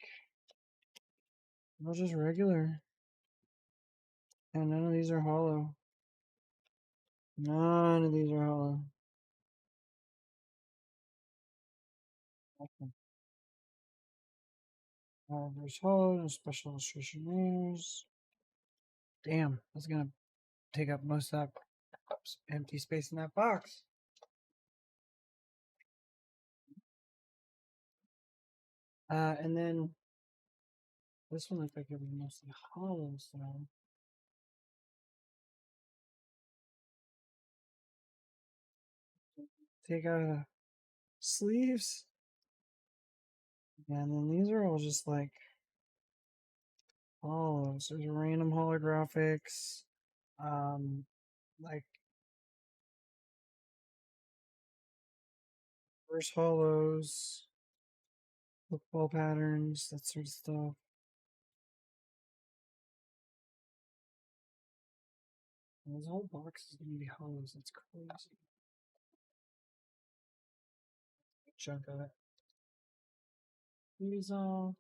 they're just regular. And none of these are hollow. None of these are hollow. Okay. There's hollow and special illustration layers. Damn, that's gonna take up most of that empty space in that box. And then this one looks like it was mostly hollow, so take out the sleeves. And then these are all just like hollows. There's random holographics, like reverse hollows, football patterns, that sort of stuff. And this whole box is gonna be hollows. That's crazy. A chunk of it. These all.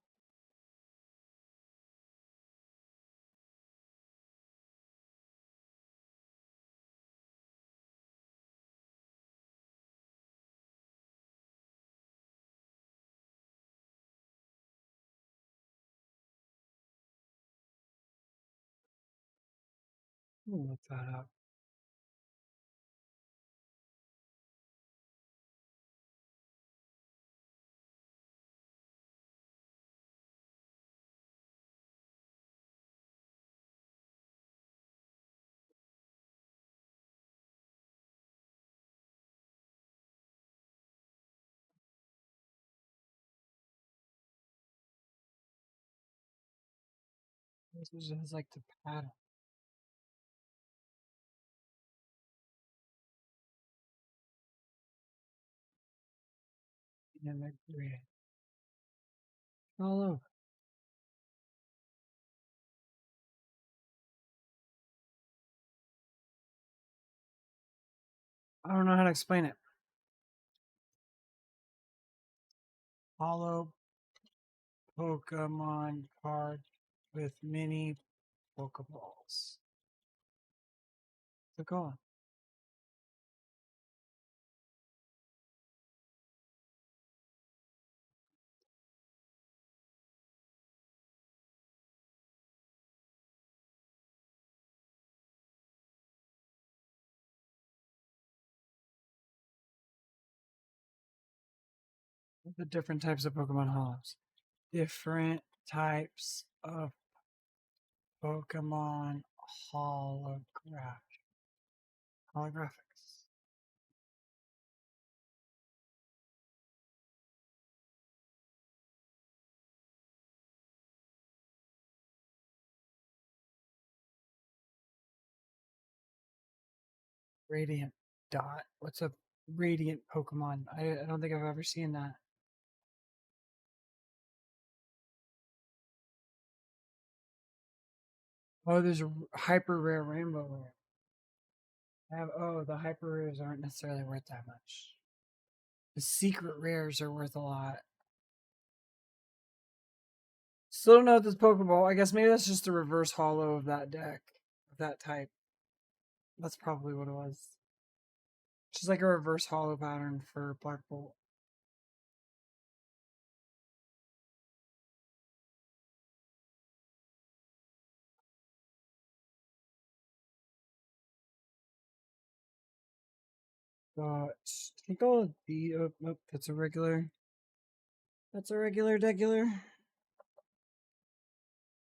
Look that up. This is just like the pattern. And the grid. All over. I don't know how to explain it. Hollow Pokemon card with mini Pokeballs. Click on. The different types of Pokemon hollows. Different types of Pokemon holographics. Radiant Dot. What's a Radiant Pokemon? I don't think I've ever seen that. Oh, there's a hyper rare rainbow rare. The hyper rares aren't necessarily worth that much. The secret rares are worth a lot. Still don't know what this Pokeball. I guess maybe that's just a reverse hollow of that deck, of that type. That's probably what it was. Just like a reverse hollow pattern for Black Bolt. I think I'll be. Oh, that's a regular. That's a regular degular.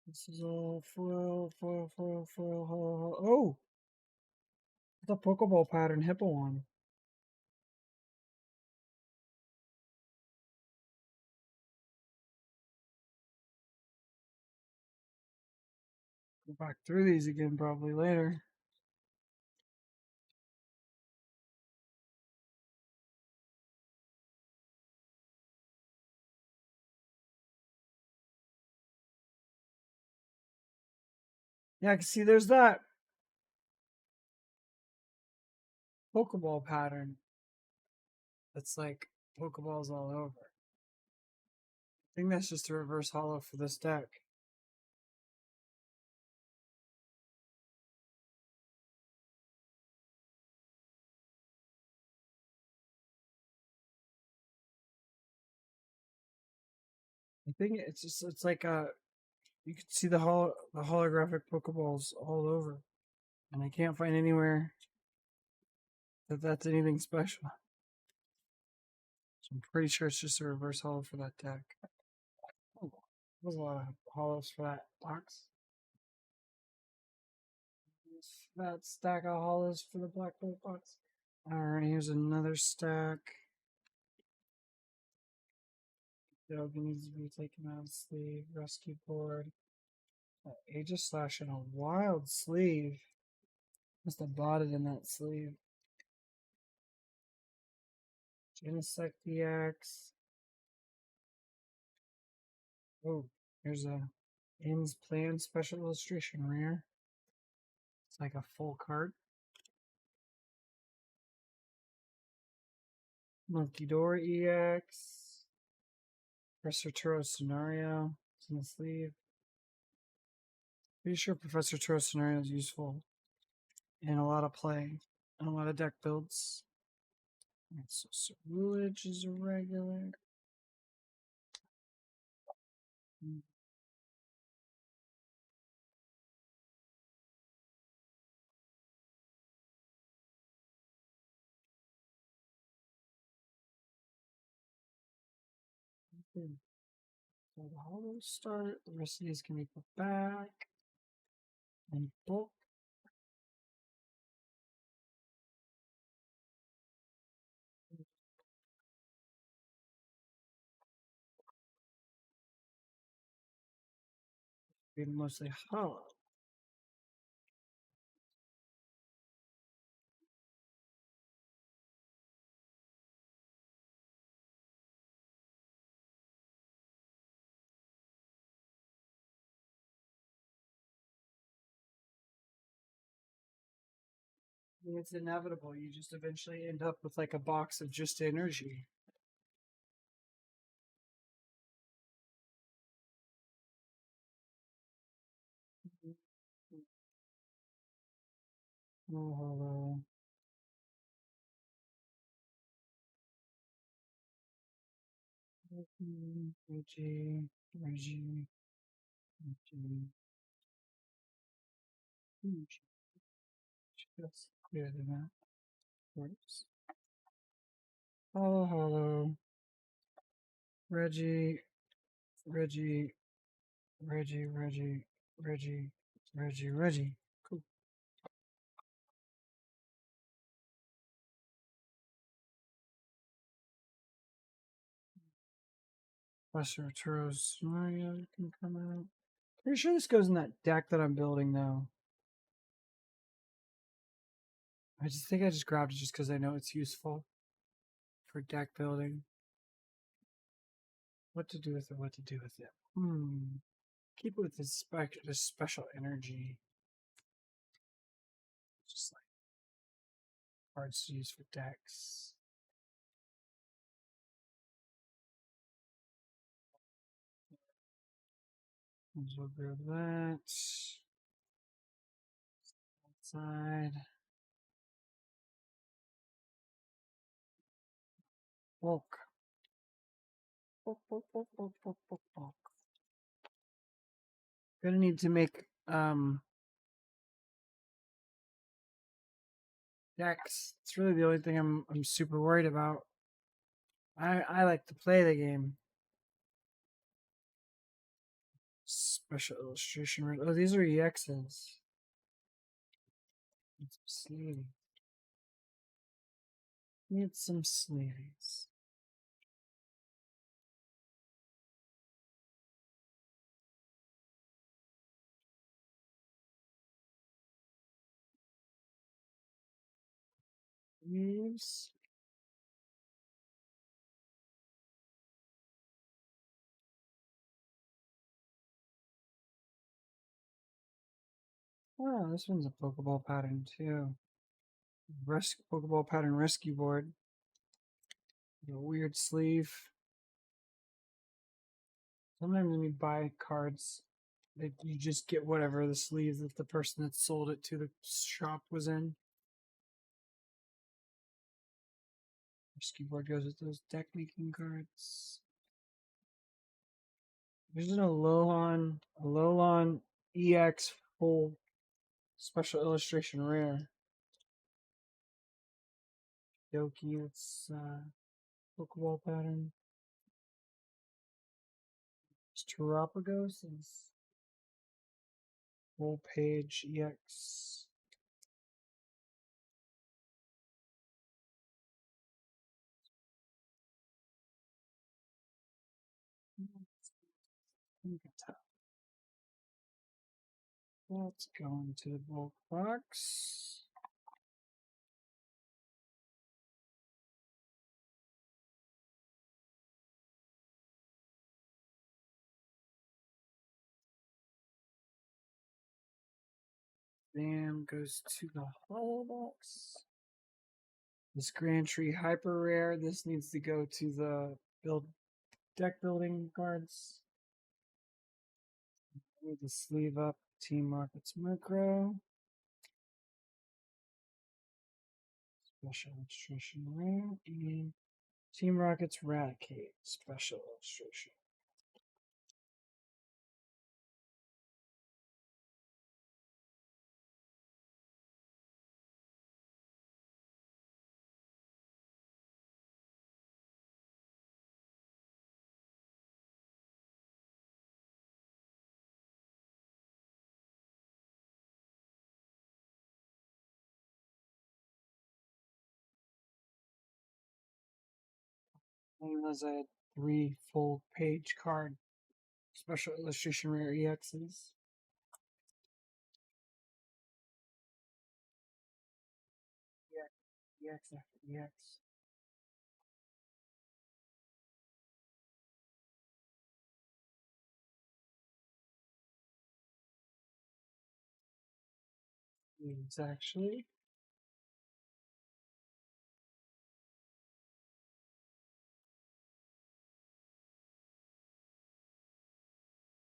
This is all foil. Oh, the Pokeball pattern, Hippo one. Go back through these again probably later. Yeah, I can see there's that Pokeball pattern. That's like Pokeballs all over. I think that's just a reverse hollow for this deck. I think it's like you can see the holographic Pokeballs all over, and I can't find anywhere that that's anything special. So I'm pretty sure it's just a reverse hollow for that deck. Oh, there's a lot of hollows for that box. That stack of hollows for the Black Bolt box. Alright, here's another stack. Dog needs to be taken out of sleeve. Rescue board. Aegis Slash in a wild sleeve. Must have bought it in that sleeve. Genesect DX. Oh, here's a Ends Plan Special Illustration rare. It's like a full card. Monkey Door EX. Professor Turo's Scenario. It's in the sleeve. Pretty sure Professor Turo's Scenario is useful in a lot of play and a lot of deck builds. And so Cerulege is a regular. So the hollows start. The rest of these can be put back and bulk. Be mostly hollow. I mean, it's inevitable. You just eventually end up with like a box of just energy. Oh, hello. Reggie, Reggie, Reggie. Just clear the map. Works. Oh, hello. Reggie, Reggie, Reggie, Reggie, Reggie, Reggie, Reggie. Cool. Buster Turo's Mario can come out. Pretty sure this goes in that deck that I'm building now. I just think I just grabbed it just because I know it's useful for deck building. What to do with it? What to do with it? Keep it with this special energy. Just like cards to use for decks. We'll grab that. Outside. Bulk. Bulk, bulk, bulk, bulk, bulk, bulk, bulk. Gonna need to make decks. It's really the only thing I'm super worried about. I like to play the game. Special illustration. Oh, these are EXs. Need some sleeves. Need some sleeves. Sleeves. Oh, this one's a Pokeball pattern too. Pokeball pattern rescue board. A weird sleeve. Sometimes when you buy cards, you just get whatever the sleeve that the person that sold it to the shop was in. Rescue board goes with those deck making cards. There's an Alolan EX full special illustration rare. Doki, it's Pokeball pattern. Terapagos is full page EX. Let's go into the bulk box. Bam goes to the hollow box. This Grand Tree Hyper Rare. This needs to go to the deck building cards. Need to sleeve up Team Rockets Micro. Special illustration rare. And Team Rockets Raticate. Special illustration. And as I had 3 full page card special illustration rare EXs. EX after EX. It's actually.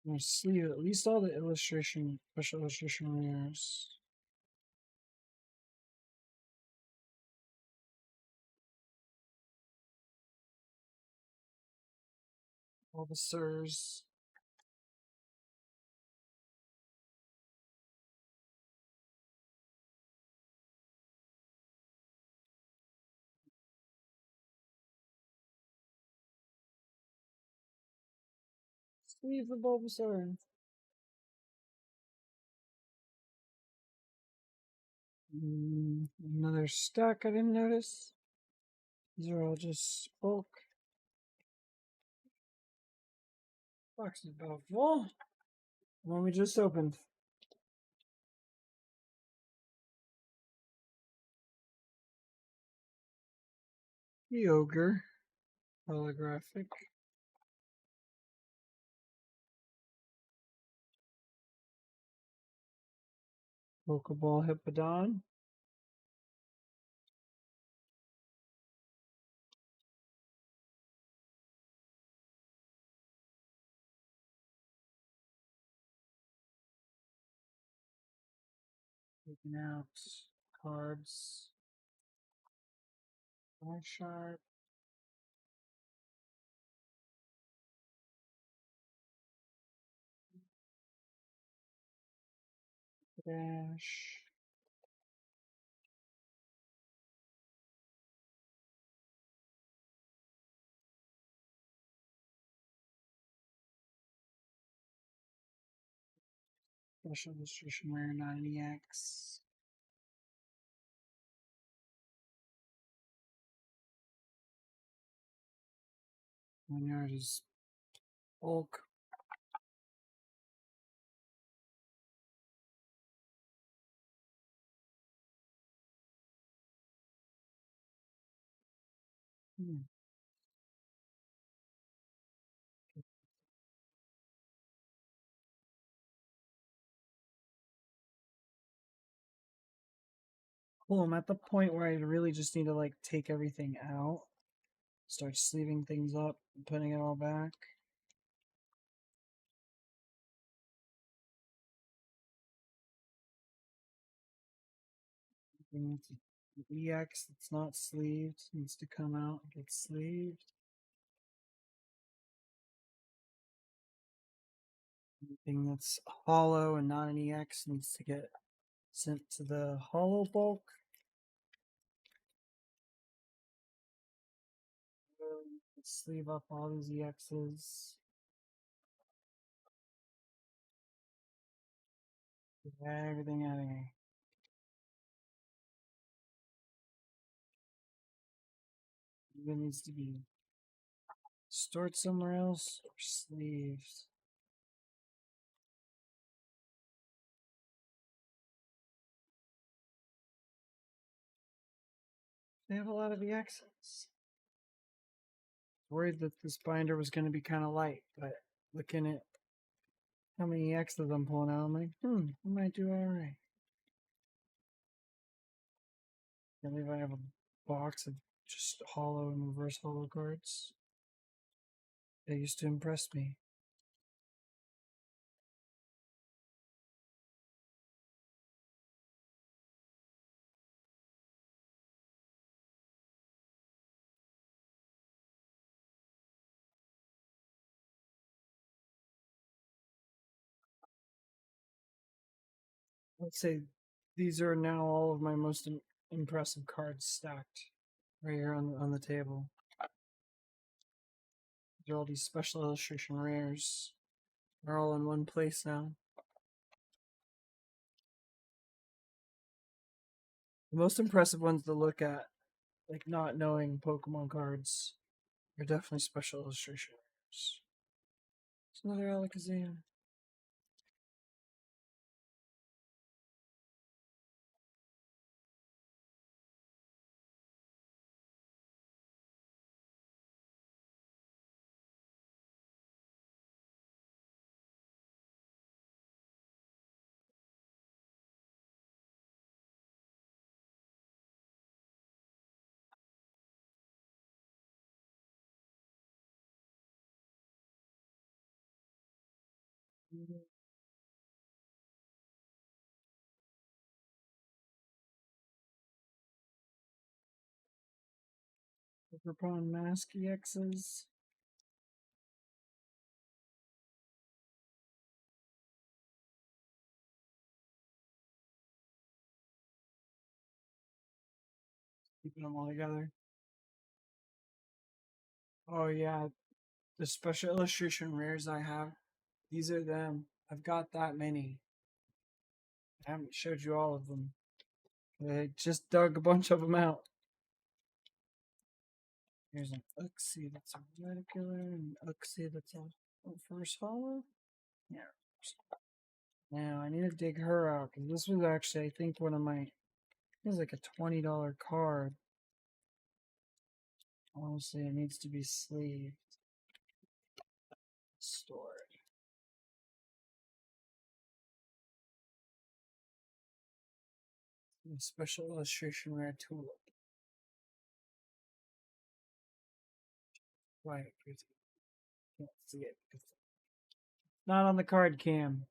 I'm gonna sleeve at least all the illustration, special illustration rares. All the sirs. Sleeve the Bulbasaur. Another stack I didn't notice. These are all just bulk. Box is about full. The one we just opened. The Ogre. Holographic. Pokeball Hippodon. Taking out cards. More sharp. Dash. Special illustration rare 90X. One yard is bulk. Cool. I'm at the point where I really just need to like take everything out, start sleeving things up, and putting it all back. The EX that's not sleeved needs to come out and get sleeved. Anything that's hollow and not an EX needs to get sent to the hollow bulk. Sleeve up all these EXs. Get everything out of here. It needs to be stored somewhere else or sleeved. They have a lot of EXs. Worried that this binder was going to be kind of light, but looking at how many EXs I'm pulling out, I'm like, I might do alright. I believe I have a box of just hollow and reverse hollow cards. They used to impress me. Let's say these are now all of my most impressive cards stacked right here on the table. These are all these special illustration rares. They're all in one place now. The most impressive ones to look at, like not knowing Pokemon cards, are definitely special illustration rares. It's another Alakazam. Upon Mask EXs. Keeping them all together. Oh yeah, the special illustration rares I have. These are them. I've got that many. I haven't showed you all of them. I just dug a bunch of them out. Here's an Uxie that's a regular, and Uxie that's a first hollow. Yeah. Now I need to dig her out because this was actually, I think, one of my. It was like a $20 card. Honestly, it needs to be sleeved. Stored. Special illustration rare tulip. Quiet, can't see it. Not on the card cam,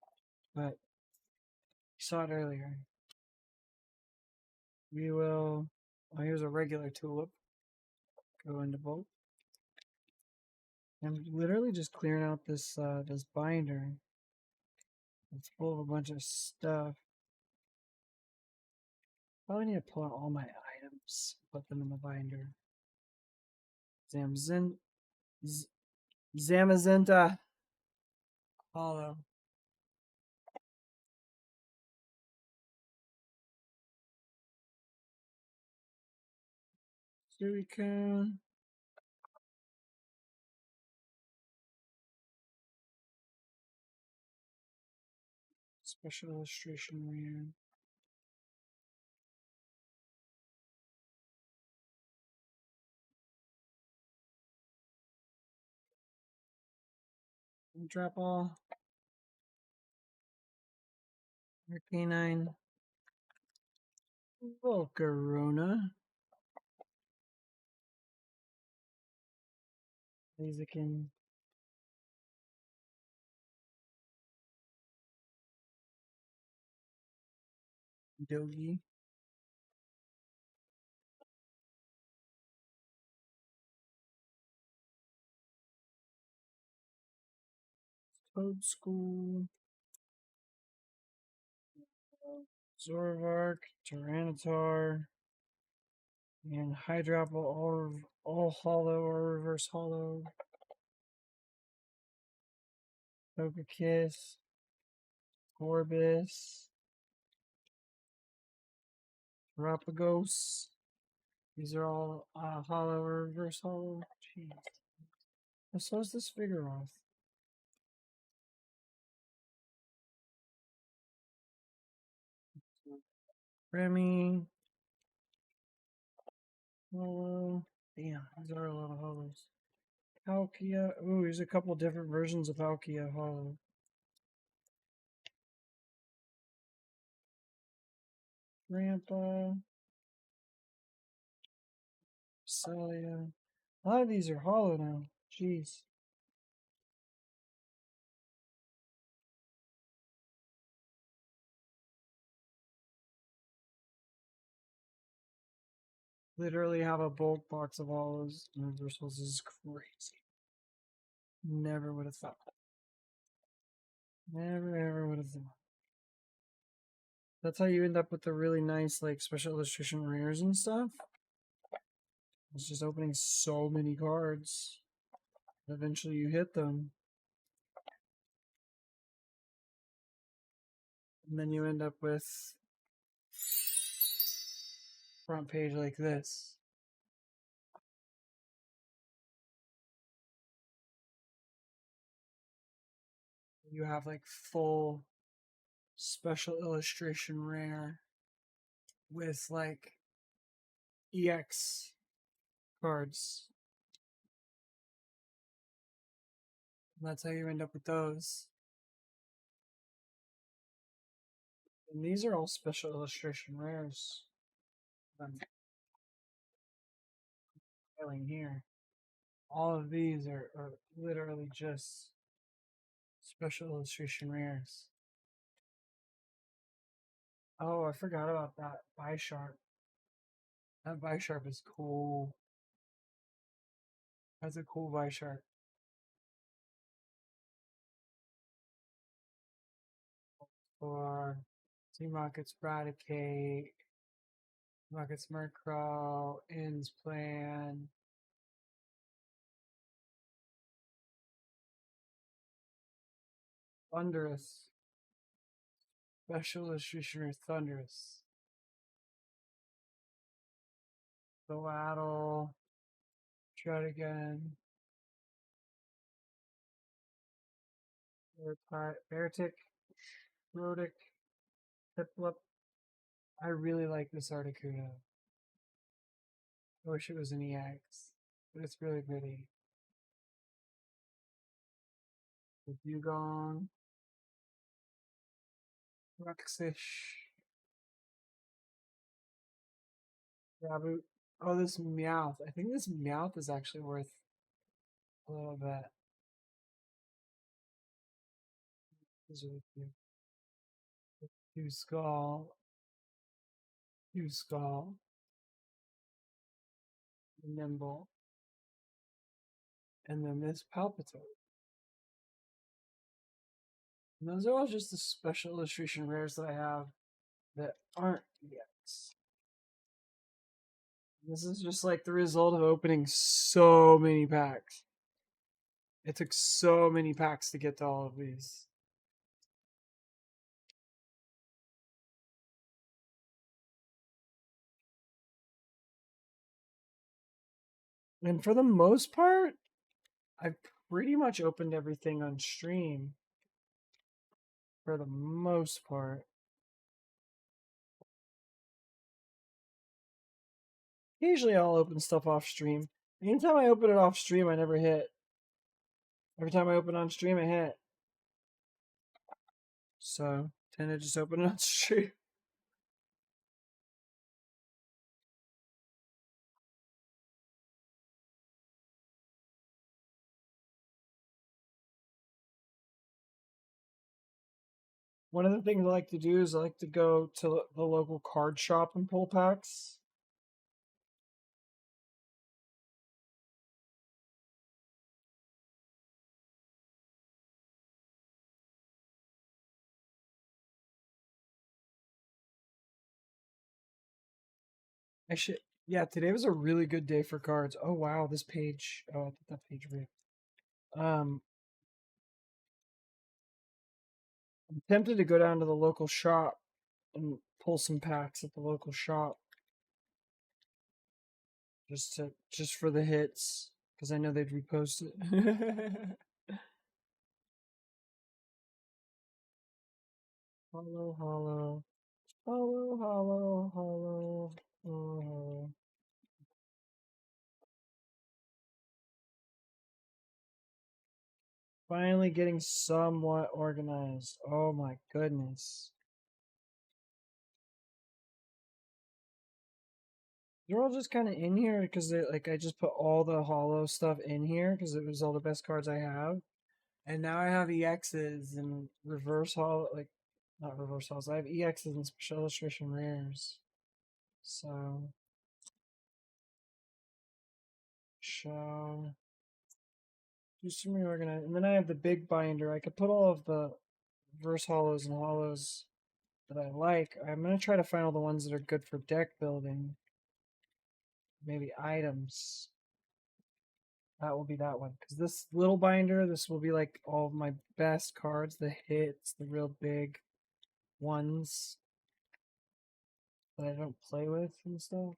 but you saw it earlier. We will. Oh, here's a regular tulip. Go into both. I'm literally just clearing out this binder. It's full of a bunch of stuff. Probably need to pull out all my items, put them in the binder. Zamazenta Hollow. Suicune. Special illustration rare. Drop all. Arcanine. Volcarona. Blaziken. Dogi. Toad School. Zoroark. Tyranitar. And Hydropple all hollow or reverse hollow. Togekiss. Orbis. Rapagos. These are all hollow or reverse hollow. Jeez. So is this figure off? Remy. Hollow. Damn, these are a lot of hollows. Palkia. Ooh, there's a couple different versions of Palkia hollow. Grandpa. Celia. A lot of these are hollow now. Jeez. Literally have a bulk box of hollows and reversals is crazy. Never would have thought. Never ever would have thought. That's how you end up with the really nice like special illustration rares and stuff. It's just opening so many cards. Eventually you hit them. And then you end up with front page like this. You have like full special illustration rare with like EX cards. And that's how you end up with those. And these are all special illustration rares. I'm failing here. All of these are literally just Special illustration rares. Oh, I forgot about that. Bisharp. That Bisharp is cool. That's a cool Bisharp. Or Team Rocket's Eradicate, Rocket's Murkrow, In's Plan. Thunderous. Special illustration rare Thunderous. Waddle. Try it again. Beartic. Rodic. Piplup. I really like this Articuno. I wish it was an EX, but it's really pretty. The Dugong. Roxish. Raboot. Oh, this Meowth. I think this Meowth is actually worth a little bit. This is really cute. Two Skull. Two Skull. Nimble. And then this Palpitoad. And those are all just the special illustration rares that I have that aren't yet. This is just like the result of opening so many packs. It took so many packs to get to all of these. And for the most part, I've pretty much opened everything on stream. For the most part. Usually I'll open stuff off stream. Anytime I open it off stream, I never hit. Every time I open on stream, I hit. So, tend to just open it on stream. One of the things I like to do is I like to go to the local card shop and pull packs. I should, yeah, today was a really good day for cards. Oh wow, this page. Oh, I think that page ripped. I'm tempted to go down to the local shop and pull some packs at the local shop, just for the hits, because I know they'd repost it. Hollow, hollow, hollow, hollow, hollow, hollow. Finally getting somewhat organized. Oh my goodness. They're all just kind of in here because like I just put all the hollow stuff in here because it was all the best cards I have. And now I have EXs and reverse hollow, like not reverse hollows. I have EXs and special illustration rares. So show do some reorganize, and then I have the big binder. I could put all of the reverse hollows and hollows that I like. I'm gonna try to find all the ones that are good for deck building. Maybe items. That will be that one. Because this little binder, this will be like all of my best cards, the hits, the real big ones that I don't play with and stuff.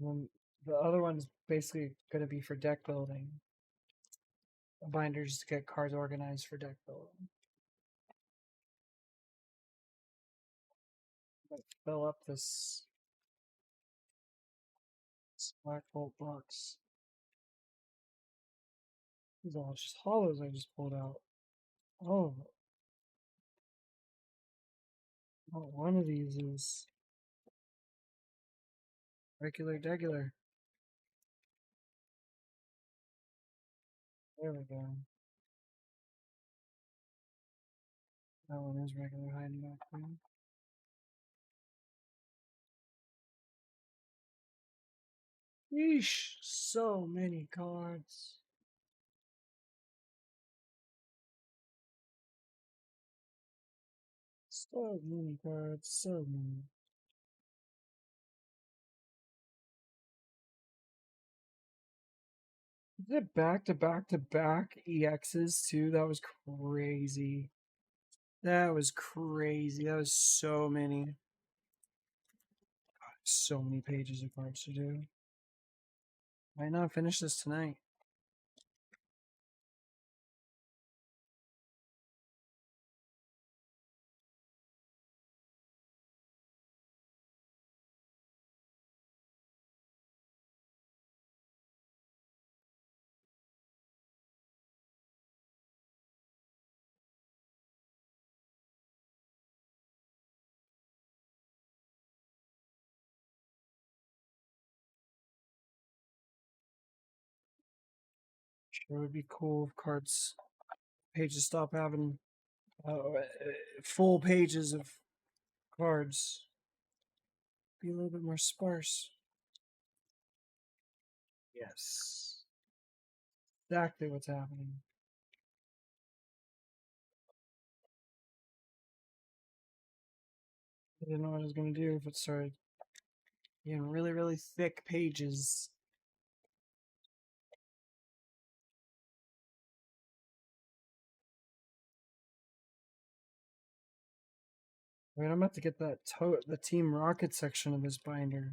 And then the other one's basically going to be for deck building. A binder just to get cards organized for deck building. Fill up this Black Bolt box. These are all just hollows I just pulled out. Oh, one of these is regular degular. There we go. That one is regular hiding back there. Yeesh, so many cards. So many cards, so many. Is it back to back to back EXs too? That was crazy. That was crazy. That was so many. So many pages of cards to do. Might not finish this tonight. Sure would be cool if cards pages stop having full pages of cards. Be a little bit more sparse. Yes. Exactly what's happening. I didn't know what I was going to do if it started getting really, really thick pages. I mean, I'm about to get that the Team Rocket section of this binder.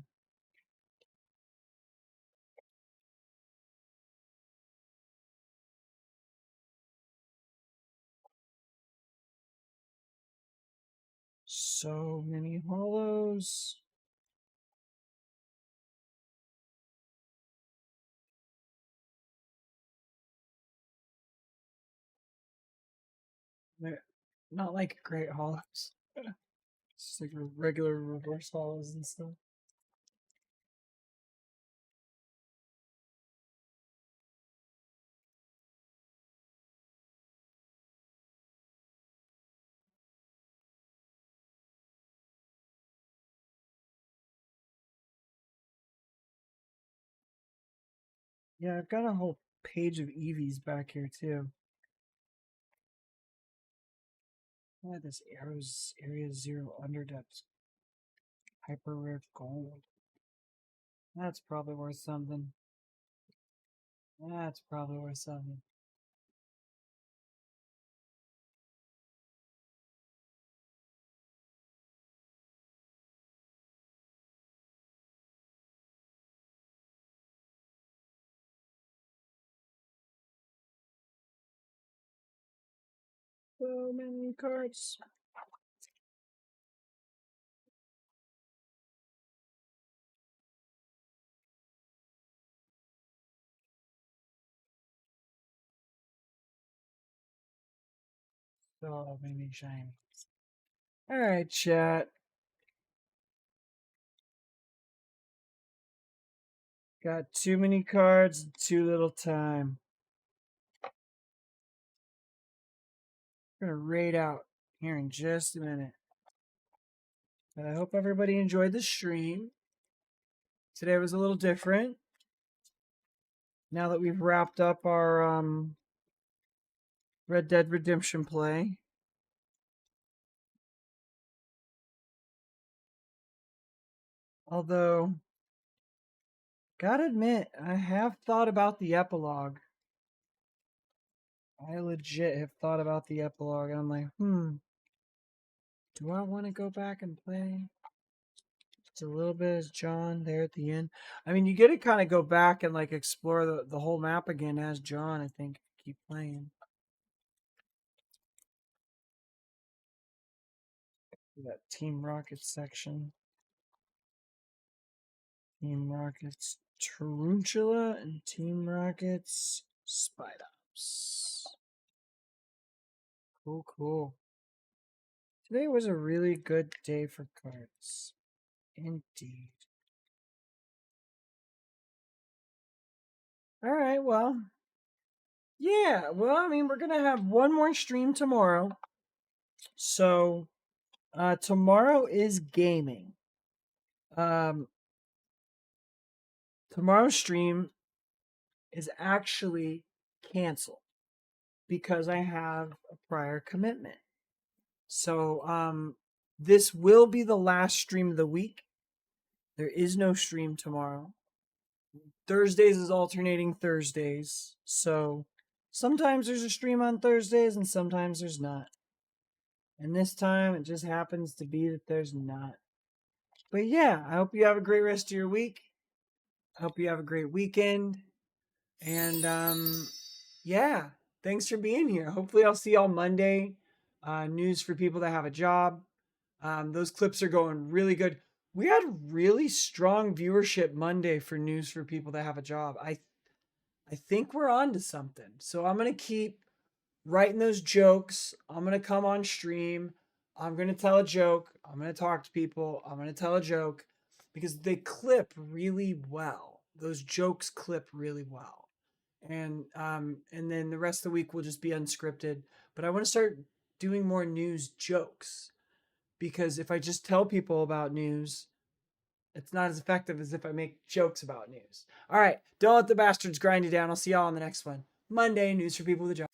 So many hollows. They're not like great hollows. It's like regular reverse hollows and stuff. Yeah, I've got a whole page of Eevees back here too. Look at this area 0 underdepths. Hyper rare gold. That's probably worth something. That's probably worth something. So many cards. So many shiny. Alright, chat. Got too many cards and too little time. We're gonna raid out here in just a minute. But I hope everybody enjoyed the stream. Today was a little different. Now that we've wrapped up our Red Dead Redemption play. Although, gotta admit, I have thought about the epilogue. I legit have thought about the epilogue, and I'm like, do I want to go back and play? It's a little bit as John there at the end. I mean, you get to kind of go back and like explore the whole map again as John, I think, keep playing. That Team Rocket section. Team Rockets Tarantula and Team Rockets Spidops. Cool, cool. Today was a really good day for cards. Indeed. Alright, well. Yeah, well, I mean, we're going to have one more stream tomorrow. So tomorrow is gaming. Um, Tomorrow's stream is actually canceled because I have a prior commitment. So this will be the last stream of the week. There is no stream tomorrow. Thursdays is alternating Thursdays. So sometimes there's a stream on Thursdays and sometimes there's not. And this time it just happens to be that there's not. But yeah, I hope you have a great rest of your week. I hope you have a great weekend. And yeah, thanks for being here. Hopefully I'll see y'all Monday. News for people that have a job. Those clips are going really good. We had really strong viewership Monday for news for people that have a job. I think we're on to something. So I'm gonna keep writing those jokes. I'm gonna come on stream. I'm gonna tell a joke. I'm gonna talk to people. I'm gonna tell a joke because they clip really well. Those jokes clip really well. And then the rest of the week will just be unscripted. But I want to start doing more news jokes because if I just tell people about news, it's not as effective as if I make jokes about news. All right, don't let the bastards grind you down. I'll see y'all on the next one. Monday, news for people with a job.